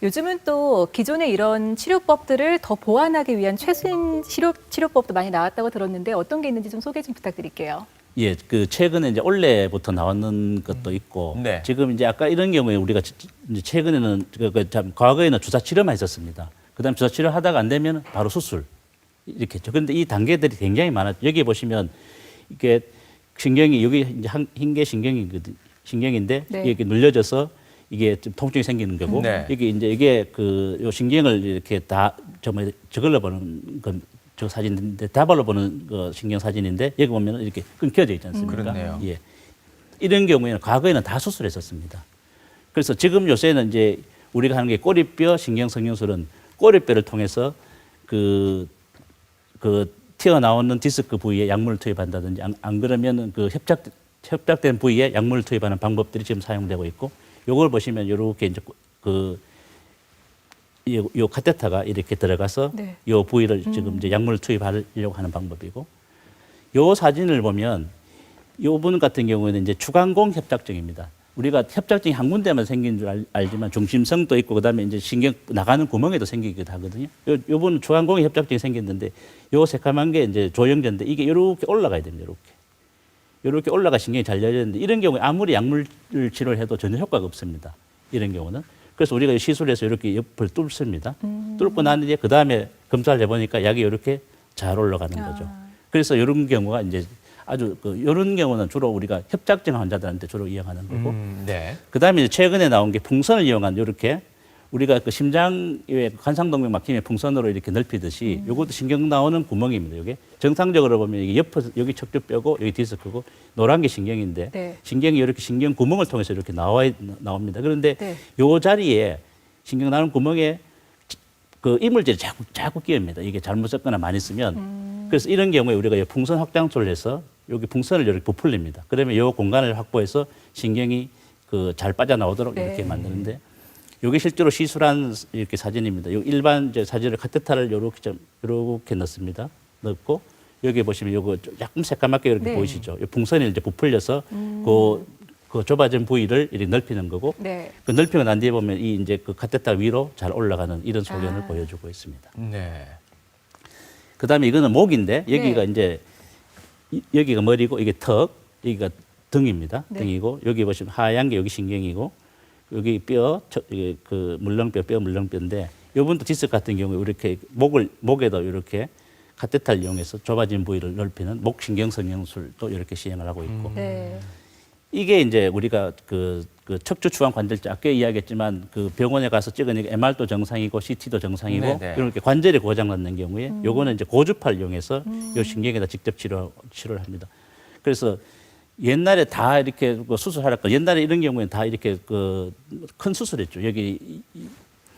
요즘은 또 기존의 이런 치료법들을 더 보완하기 위한 최신 치료법도 많이 나왔다고 들었는데 어떤 게 있는지 좀 소개 좀 부탁드릴게요. 예, 그 최근에 이제 올해부터 나왔는 것도 있고 네. 지금 이제 아까 이런 경우에 우리가 이제 최근에는 과거에는 주사 치료만 했었습니다. 그다음 주사 치료 하다가 안 되면 바로 수술 이렇게 했죠. 그런데 이 단계들이 굉장히 많았죠. 여기 보시면 이게 신경이 여기 이제 흰게 신경인데 네. 이게 눌려져서 이게 좀 통증이 생기는 거고 네. 여기 이제 이게 그 요 신경을 이렇게 다 저걸로 보는 건 저 사진인데 다발로 보는 그 신경 사진인데 여기 보면 이렇게 끊겨져 있지 않습니까? 그렇네요. 예. 이런 경우에는 과거에는 다 수술했었습니다. 그래서 지금 요새는 이제 우리가 하는 게 꼬리뼈 신경성형술은 꼬리뼈를 통해서 그 튀어나오는 디스크 부위에 약물을 투입한다든지 안 그러면 그 협착된 부위에 약물을 투입하는 방법들이 지금 사용되고 있고 요걸 보시면 이렇게 이제 요 카테터가 이렇게 들어가서 네. 요 부위를 지금 이제 약물을 투입하려고 하는 방법이고 요 사진을 보면 요 분 같은 경우에는 이제 추간공 협착증입니다. 우리가 협착증이 한 군데만 생긴 줄 알지만 중심성도 있고 그다음에 이제 신경 나가는 구멍에도 생기기도 하거든요. 요 분은 추간공의 협착증이 생겼는데 요 새까만 게 이제 조영제인데 이게 이렇게 올라가야 됩니다. 이렇게 올라가 신경이 잘 열렸는데 이런 경우에 아무리 약물 치료를 해도 전혀 효과가 없습니다. 이런 경우는. 그래서 우리가 시술해서 이렇게 옆을 뚫습니다. 뚫고 난 뒤에 그 다음에 검사를 해보니까 약이 이렇게 잘 올라가는 거죠. 그래서 이런 경우가 이제 아주 이런 경우는 주로 우리가 협착증 환자들한테 주로 이용하는 거고 네. 그다음에 이제 최근에 나온 게 풍선을 이용한 이렇게 우리가 그 심장에 관상동맥 막힘에 풍선으로 이렇게 넓히듯이 이것도 신경 나오는 구멍입니다. 이게 정상적으로 보면 이게 옆에서 여기 척추뼈고 여기 디스크고 노란 게 신경인데 네. 신경이 이렇게 신경 구멍을 통해서 이렇게 나옵니다. 그런데 네. 요 자리에 신경 나오는 구멍에 그 이물질이 자꾸 끼입니다. 이게 잘못 썼거나 많이 쓰면 그래서 이런 경우에 우리가 이 풍선 확장술을 해서 여기 풍선을 이렇게 부풀립니다. 그러면 이 공간을 확보해서 신경이 그 잘 빠져나오도록 네. 이렇게 만드는데 이게 실제로 시술한 이렇게 사진입니다. 요 일반 이제 사진을 카테타를 요렇게 넣습니다. 넣고 여기 보시면 요거 약간 새까맣게 이렇게 네. 보이시죠? 요 풍선이 이제 부풀려서 그 좁아진 부위를 이렇게 넓히는 거고 네. 그 넓히고 난 뒤에 보면 이 이제 그 카테타 위로 잘 올라가는 이런 소견을 보여주고 있습니다. 네. 그다음에 이거는 목인데 여기가 네. 이제 여기가 머리고 이게 턱, 여기가 등입니다. 네. 등이고 여기 보시면 하얀 게 여기 신경이고 여기 뼈, 이게 그 물렁뼈, 뼈 물렁뼈인데 이분도 디스크 같은 경우에 이렇게 목에도 이렇게 카테타를 이용해서 좁아진 부위를 넓히는 목신경 성형술도 이렇게 시행을 하고 있고 네. 이게 이제 우리가 그 척추 추한 관절자 아까 이야기했지만 그 병원에 가서 찍으니까 MR도 정상이고 CT도 정상이고 네네. 이렇게 관절이 고장 났는 경우에 요거는 이제 고주파를 이용해서 요 신경에다 직접 치료를 합니다. 그래서 옛날에 다 이렇게 수술하라고 옛날에 이런 경우에는 다 이렇게 그 큰 수술했죠. 여기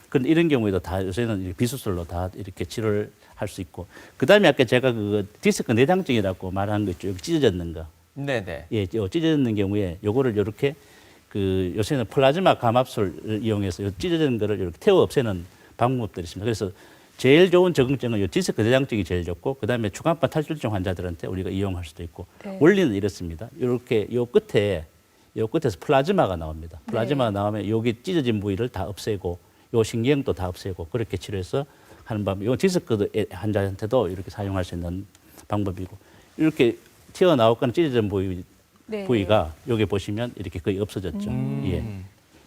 그런데 이런 경우에도 다 요새는 비수술로 다 이렇게 치료를 할 수 있고 그다음에 아까 제가 그 디스크 내장증이라고 말한 거 있죠. 여기 찢어졌는 거. 네네. 예, 찢어졌는 경우에 요거를 이렇게 그 요새는 플라즈마 감압술을 이용해서 요 찢어진 거를 이렇게 태워 없애는 방법들이 있습니다. 그래서 제일 좋은 적응증은 요 디스크 내장증이 제일 좋고 그다음에 추간파 탈출증 환자들한테 우리가 이용할 수도 있고 네. 원리는 이렇습니다. 이렇게 요 끝에서 플라즈마가 나옵니다. 플라즈마가 나오면 여기 찢어진 부위를 다 없애고 요 신경도 다 없애고 그렇게 치료해서 하는 방법. 요 디스크 환자한테도 이렇게 사용할 수 있는 방법이고 이렇게 튀어나오거나 찢어진 네. 부위가 여기 보시면 이렇게 거의 없어졌죠.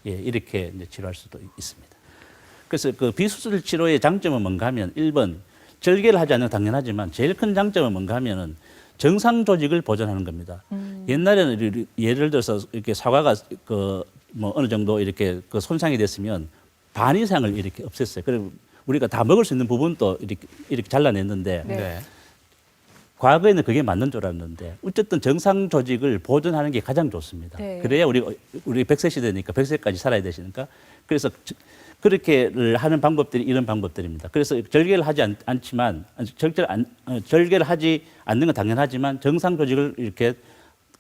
예, 이렇게 이제 치료할 수도 있습니다. 그래서 그 비수술 치료의 장점은 뭔가 하면 1번 절개를 하지 않는 건 당연하지만 제일 큰 장점은 뭔가 하면은 정상 조직을 보존하는 겁니다. 옛날에는 예를 들어서 이렇게 사과가 그 뭐 어느 정도 이렇게 그 손상이 됐으면 반 이상을 이렇게 없앴어요. 그리고 우리가 다 먹을 수 있는 부분도 이렇게 잘라냈는데 네. 과거에는 그게 맞는 줄 알았는데 어쨌든 정상 조직을 보존하는 게 가장 좋습니다. 네. 그래야 우리 100세 시대니까 100세까지 살아야 되시니까 그래서 그렇게를 하는 방법들이 이런 방법들입니다. 그래서 절개를 하지 않지만 절개를 하지 않는 건 당연하지만 정상 조직을 이렇게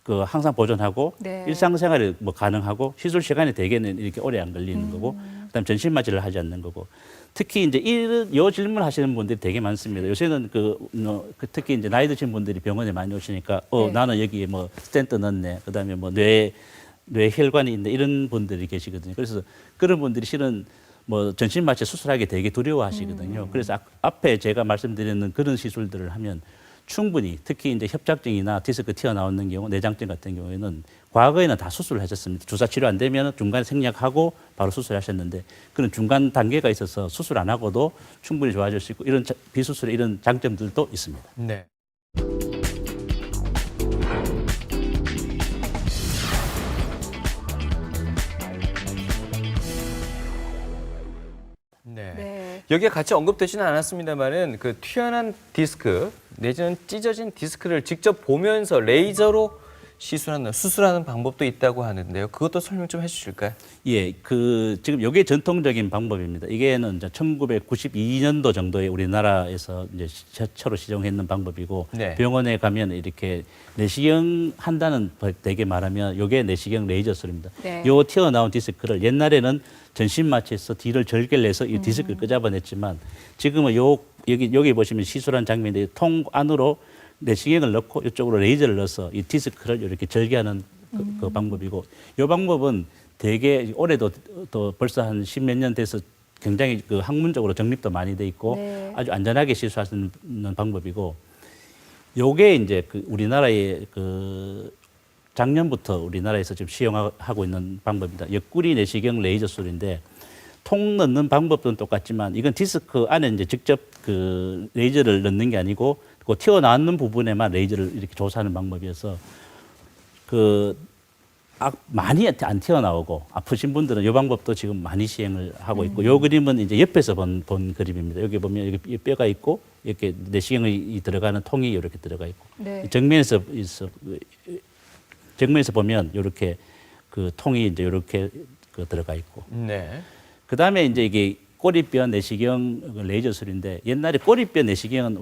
그 항상 보존하고 네. 일상생활이 뭐 가능하고 시술 시간이 대개는 이렇게 오래 안 걸리는 거고 그다음 전신 마취를 하지 않는 거고 특히 이제 요 질문 하시는 분들이 되게 많습니다. 요새는 특히 이제 나이 드신 분들이 병원에 많이 오시니까 네. 나는 여기에 뭐 스텐트 넣네. 그다음에 뭐 뇌혈관이 있네. 이런 분들이 계시거든요. 그래서 그런 분들이 실은 뭐 전신 마취 수술하기 되게 두려워하시거든요. 그래서 앞에 제가 말씀드리는 그런 시술들을 하면 충분히 특히 이제 협착증이나 디스크 튀어나오는 경우, 내장증 같은 경우에는 과거에는 다 수술을 하셨습니다. 주사 치료 안 되면 중간에 생략하고 바로 수술하셨는데 그런 중간 단계가 있어서 수술 안 하고도 충분히 좋아질 수 있고 이런 비수술의 이런 장점들도 있습니다. 네. 네. 네. 여기에 같이 언급되지는 않았습니다만은 그 튀어나온 디스크 내지는 찢어진 디스크를 직접 보면서 레이저로 수술하는 방법도 있다고 하는데요. 그것도 설명 좀 해주실까요? 예, 지금 이게 전통적인 방법입니다. 이게는 이제 1992년도 정도에 우리나라에서 이제 최초로 시정했는 방법이고 네. 병원에 가면 이렇게 내시경 한다는 되게 말하면 이게 내시경 레이저술입니다. 네. 요 튀어나온 디스크를 옛날에는 전신 마취해서 뒤를 절개를 해서 이 디스크를 끄잡아냈지만 지금은 여기 보시면 시술한 장면인데 통 안으로 내시경을 넣고 이쪽으로 레이저를 넣어서 이 디스크를 이렇게 절개하는 그 방법이고 이 방법은 되게 올해도 또 벌써 한 10몇 년 돼서 굉장히 그 학문적으로 정립도 많이 돼 있고 네. 아주 안전하게 시술할 수 있는 방법이고 요게 이제 우리나라의 작년부터 우리나라에서 지금 시행하고 있는 방법입니다. 옆구리 내시경 레이저술인데 통 넣는 방법은 똑같지만 이건 디스크 안에 이제 직접 그 레이저를 넣는 게 아니고 그 튀어나오는 부분에만 레이저를 이렇게 조사하는 방법이어서 많이 안 튀어나오고 아프신 분들은 이 방법도 지금 많이 시행을 하고 있고 이 그림은 이제 옆에서 본 그림입니다. 여기 보면 여기 뼈가 있고 이렇게 내시경이 들어가는 통이 이렇게 들어가 있고 네. 정면에서 보면 이렇게 그 통이 이제 이렇게 들어가 있고 네. 그 다음에 이제 이게 꼬리뼈 내시경 레이저술인데 옛날에 꼬리뼈 내시경은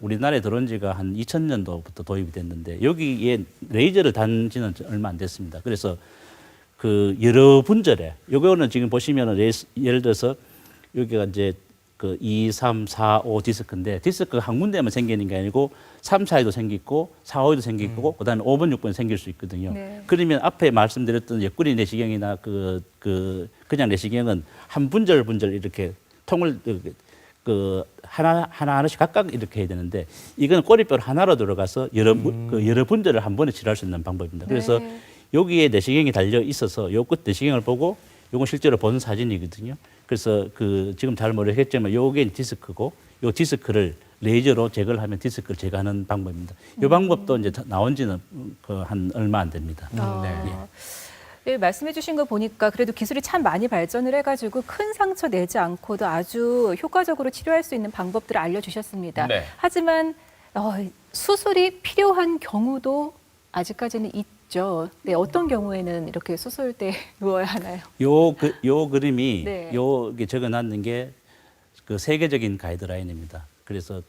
우리나라에 들어온 지가 한 2000년도부터 도입이 됐는데 여기에 레이저를 단 지는 얼마 안 됐습니다. 그래서 그 여러 분절에 요거는 지금 보시면은 예를 들어서 여기가 이제 그 2, 3, 4, 5 디스크인데 디스크가 한 군데만 생기는 게 아니고 3, 4에도 생기고 4, 5에도 생기고 그다음에 5번, 6번 생길 수 있거든요. 네. 그러면 앞에 말씀드렸던 옆구리 내시경이나 그냥 내시경은 한 분절 이렇게 통을 하나씩 각각 이렇게 해야 되는데 이건 꼬리뼈 하나로 들어가서 여러 분절을 한 번에 치료할 수 있는 방법입니다. 그래서 네. 여기에 내시경이 달려 있어서 요 끝 내시경을 보고 요건 실제로 본 사진이거든요. 그래서 지금 잘 모르겠지만 요게 디스크고 요 디스크를 레이저로 제거를 하면 디스크를 제거하는 방법입니다. 이 방법도 이제 나온 지는 한 얼마 안 됩니다. 네, 말씀해 주신 거 보니까 그래도 기술이 참 많이 발전을 해가지고 큰 상처 내지 않고도 아주 효과적으로 치료할 수 있는 방법들을 알려주셨습니다. 네. 하지만 수술이 필요한 경우도 아직까지는 있죠. 네, 어떤 경우에는 이렇게 수술대에 누워야 하나요? 요 그림이 네. 요게 적어놨는 게 그 세계적인 가이드라인입니다. 그래서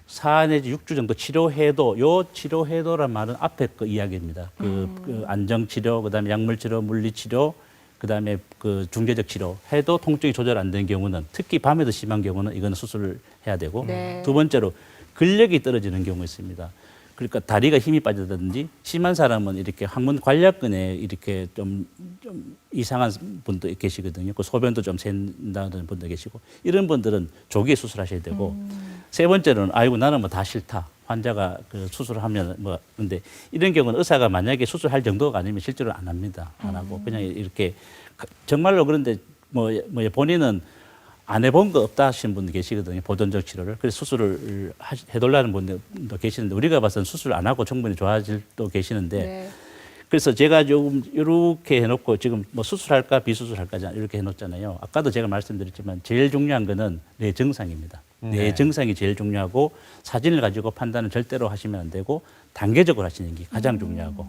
4 내지 6주 정도 치료해도 요 치료해도란 말은 앞에 거 이야기입니다. 그 안정치료, 그다음에 약물치료, 물리치료, 그다음에 그 중재적 치료 해도 통증이 조절 안 되는 경우는 특히 밤에도 심한 경우는 이거는 수술을 해야 되고 네. 두 번째로 근력이 떨어지는 경우 있습니다. 그러니까 다리가 힘이 빠졌다든지 심한 사람은 이렇게 항문 관략근에 이렇게 좀 이상한 분도 계시거든요. 그 소변도 좀 샌다는 분도 계시고 이런 분들은 조기에 수술하셔야 되고 세 번째로는 아이고 나는 뭐 다 싫다. 환자가 그 수술하면 뭐 근데 이런 경우는 의사가 만약에 수술할 정도가 아니면 실제로 안 합니다. 안 하고 그냥 이렇게 정말로 그런데 뭐 본인은 안 해본 거 없다 하시는 분도 계시거든요. 보존적 치료를. 그래서 수술을 해달라는 분들도 계시는데 우리가 봐서는 수술 안 하고 충분히 좋아질 또 계시는데 네. 그래서 제가 조금 이렇게 해놓고 지금 뭐 수술할까 비수술할까 이렇게 해놓잖아요. 아까도 제가 말씀드렸지만 제일 중요한 거는 뇌 정상입니다. 뇌 정상이 제일 중요하고 사진을 가지고 판단은 절대로 하시면 안 되고 단계적으로 하시는 게 가장 중요하고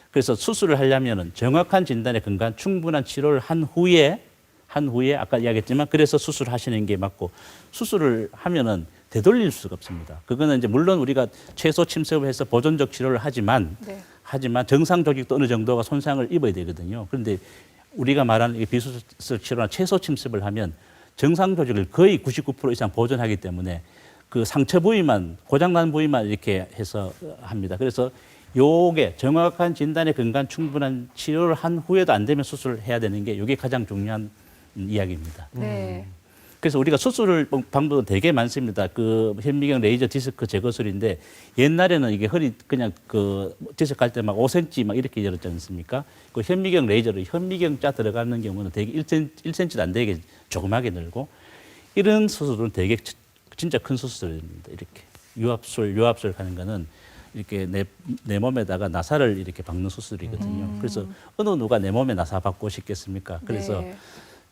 그래서 수술을 하려면은 정확한 진단에 근거한 충분한 치료를 한 후에 아까 이야기했지만 그래서 수술하시는 게 맞고 수술을 하면은 되돌릴 수가 없습니다. 그거는 이제 물론 우리가 최소 침습을 해서 보존적 치료를 하지만 정상 조직도 어느 정도가 손상을 입어야 되거든요. 그런데 우리가 말하는 비수술 치료나 최소 침습을 하면 정상 조직을 거의 99% 이상 보존하기 때문에 그 상처 부위만 고장난 부위만 이렇게 해서 합니다. 그래서 요게 정확한 진단에 근거한 충분한 치료를 한 후에도 안 되면 수술을 해야 되는 게 이게 가장 중요한 이야기입니다. 네. 그래서 우리가 수술 방법은 되게 많습니다. 그 현미경 레이저 디스크 제거술인데 옛날에는 이게 허리 그냥 그 디스크 할 때 막 5cm 막 이렇게 열었지 않습니까? 그 현미경 레이저로 현미경자 들어가는 경우는 되게 1cm도 안 되게 조그맣게 늘고 이런 수술은 되게 진짜 큰 수술입니다. 이렇게 유압술 하는 거는 이렇게 내 몸에다가 나사를 이렇게 박는 수술이거든요. 그래서 어느 누가 내 몸에 나사 박고 싶겠습니까? 그래서 네.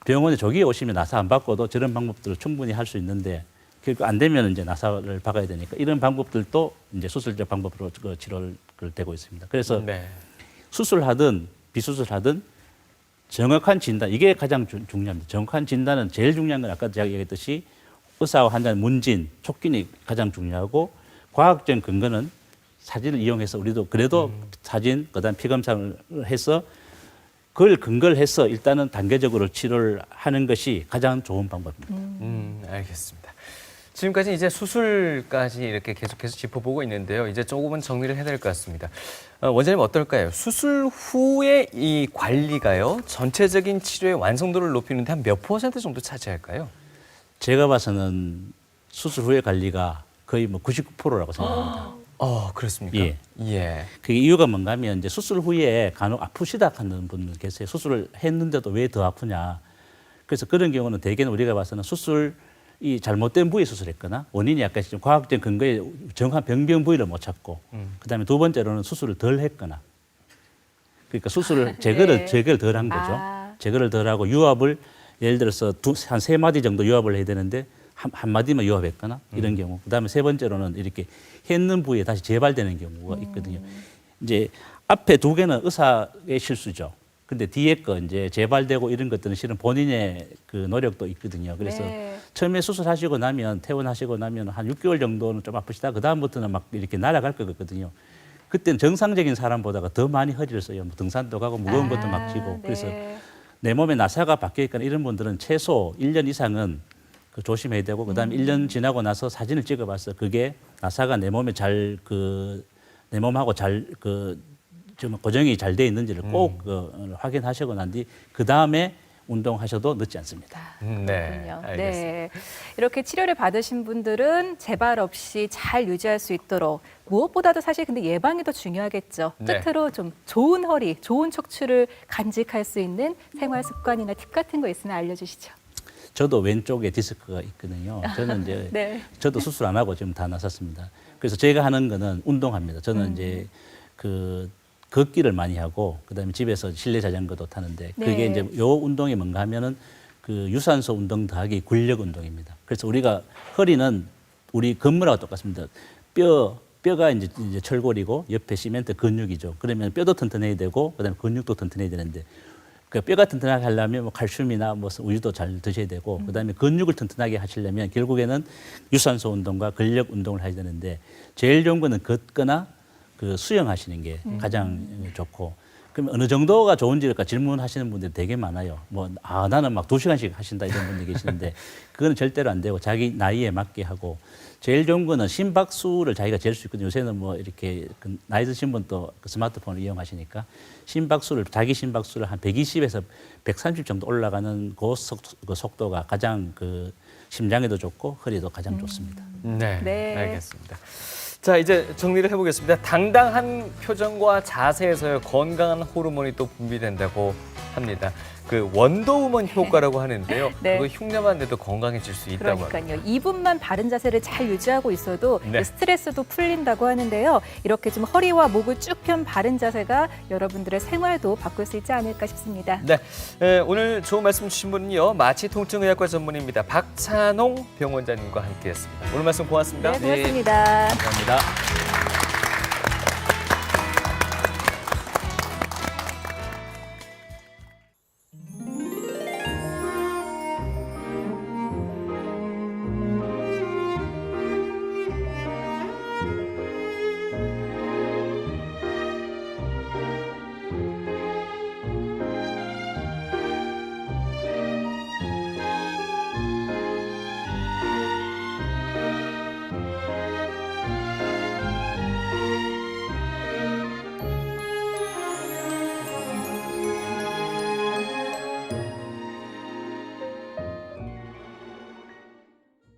병원에 조기에 오시면 나사 안 받고도 저런 방법들을 충분히 할 수 있는데 안 되면 이제 나사를 박아야 되니까 이런 방법들도 이제 수술적 방법으로 치료를 되고 있습니다. 그래서 수술하든 비수술하든 정확한 진단 이게 가장 중요합니다. 정확한 진단은 제일 중요한 건 아까 제가 얘기했듯이 의사와 환자의 문진, 촉진이 가장 중요하고 과학적 근거는 사진을 이용해서 우리도 그래도 사진 그다음 피검사를 해서 그걸 근거를 해서 일단은 단계적으로 치료를 하는 것이 가장 좋은 방법입니다. 알겠습니다. 지금까지 이제 수술까지 이렇게 계속해서 짚어보고 있는데요. 이제 조금은 정리를 해야 될 것 같습니다. 원장님 어떨까요? 수술 후에 이 관리가요, 전체적인 치료의 완성도를 높이는데 한 몇 % 정도 차지할까요? 제가 봐서는 수술 후의 관리가 거의 뭐 99%라고 생각합니다. 그렇습니까? 예. 그 이유가 뭔가 하면 이제 수술 후에 간혹 아프시다 하는 분들 계세요. 수술을 했는데도 왜 더 아프냐. 그래서 그런 경우는 대개는 우리가 봐서는 수술 이 잘못된 부위 수술했거나 원인이 약간 좀 과학적 근거에 정확한 병변 부위를 못 찾고 그다음에 두 번째로는 수술을 덜 했거나 그러니까 수술을 제거를 덜 한 거죠. 제거를 덜 하고 유압을 예를 들어서 한 3마디 정도 유압을 해야 되는데 한 마디만 유압했거나 이런 경우. 그다음에 세 번째로는 이렇게 했는 부위에 다시 재발되는 경우가 있거든요. 이제 앞에 두 개는 의사의 실수죠. 근데 뒤에 거 이제 재발되고 이런 것들은 실은 본인의 그 노력도 있거든요. 그래서 처음에 수술하시고 나면 퇴원하시고 나면 한 6개월 정도는 좀 아프시다. 그 다음부터는 막 이렇게 날아갈 것 같거든요. 그때는 정상적인 사람보다가 더 많이 허리를 써요. 뭐 등산도 가고 무거운 것도 막 쥐고. 그래서 내 몸에 나사가 박혀 있거나 이런 분들은 최소 1년 이상은 그 조심해야 되고 그다음에 1년 지나고 나서 사진을 찍어봐서 그게 나사가 내 몸에 내 몸하고 좀 고정이 잘 돼 있는지를 꼭 확인하시고 난 뒤 그 다음에 운동하셔도 늦지 않습니다. 네, 알겠습니다. 네. 이렇게 치료를 받으신 분들은 재발 없이 잘 유지할 수 있도록 무엇보다도 사실 근데 예방이 더 중요하겠죠. 네. 끝으로 좀 좋은 허리, 좋은 척추를 간직할 수 있는 생활 습관이나 팁 같은 거 있으면 알려주시죠. 저도 왼쪽에 디스크가 있거든요. 저는 이제 네. 저도 수술 안 하고 지금 다 나섰습니다. 그래서 제가 하는 거는 운동합니다. 저는 이제 걷기를 많이 하고 그다음에 집에서 실내 자전거도 타는데 그게 이제 요 운동이 뭔가 하면은 그 유산소 운동 더하기 근력 운동입니다. 그래서 우리가 허리는 우리 건물하고 똑같습니다. 뼈가 이제 철골이고 옆에 시멘트 근육이죠. 그러면 뼈도 튼튼해야 되고 그다음에 근육도 튼튼해야 되는데 그 뼈가 튼튼하게 하려면 뭐 칼슘이나 뭐 우유도 잘 드셔야 되고 그다음에 근육을 튼튼하게 하시려면 결국에는 유산소 운동과 근력 운동을 해야 되는데 제일 좋은 거는 걷거나 그 수영하시는 게 가장 좋고 그럼 어느 정도가 좋은지 질문하시는 분들이 되게 많아요. 뭐 나는 막 2시간씩 하신다 이런 분들이 계시는데 그거는 절대로 안 되고 자기 나이에 맞게 하고 제일 좋은 거는 심박수를 자기가 잴 수 있거든요. 요새는 뭐 이렇게 나이 드신 분도 스마트폰을 이용하시니까 자기 심박수를 한 120에서 130 정도 올라가는 그 속도가 가장 그 심장에도 좋고 허리도 가장 좋습니다. 네, 알겠습니다. 자, 이제 정리를 해보겠습니다. 당당한 표정과 자세에서 건강한 호르몬이 또 분비된다고 합니다. 그 원더우먼 효과라고 하는데요. 네. 그거 흉내만 내도 건강해질 수 있다고 합니다. 그러니까요. 2분만 바른 자세를 잘 유지하고 있어도 네. 스트레스도 풀린다고 하는데요. 이렇게 좀 허리와 목을 쭉 편 바른 자세가 여러분들의 생활도 바꿀 수 있지 않을까 싶습니다. 네, 오늘 좋은 말씀 주신 분은요. 마취통증의학과 전문의입니다. 박찬홍 병원장님과 함께했습니다. 오늘 말씀 고맙습니다. 네, 고맙습니다. 감사합니다.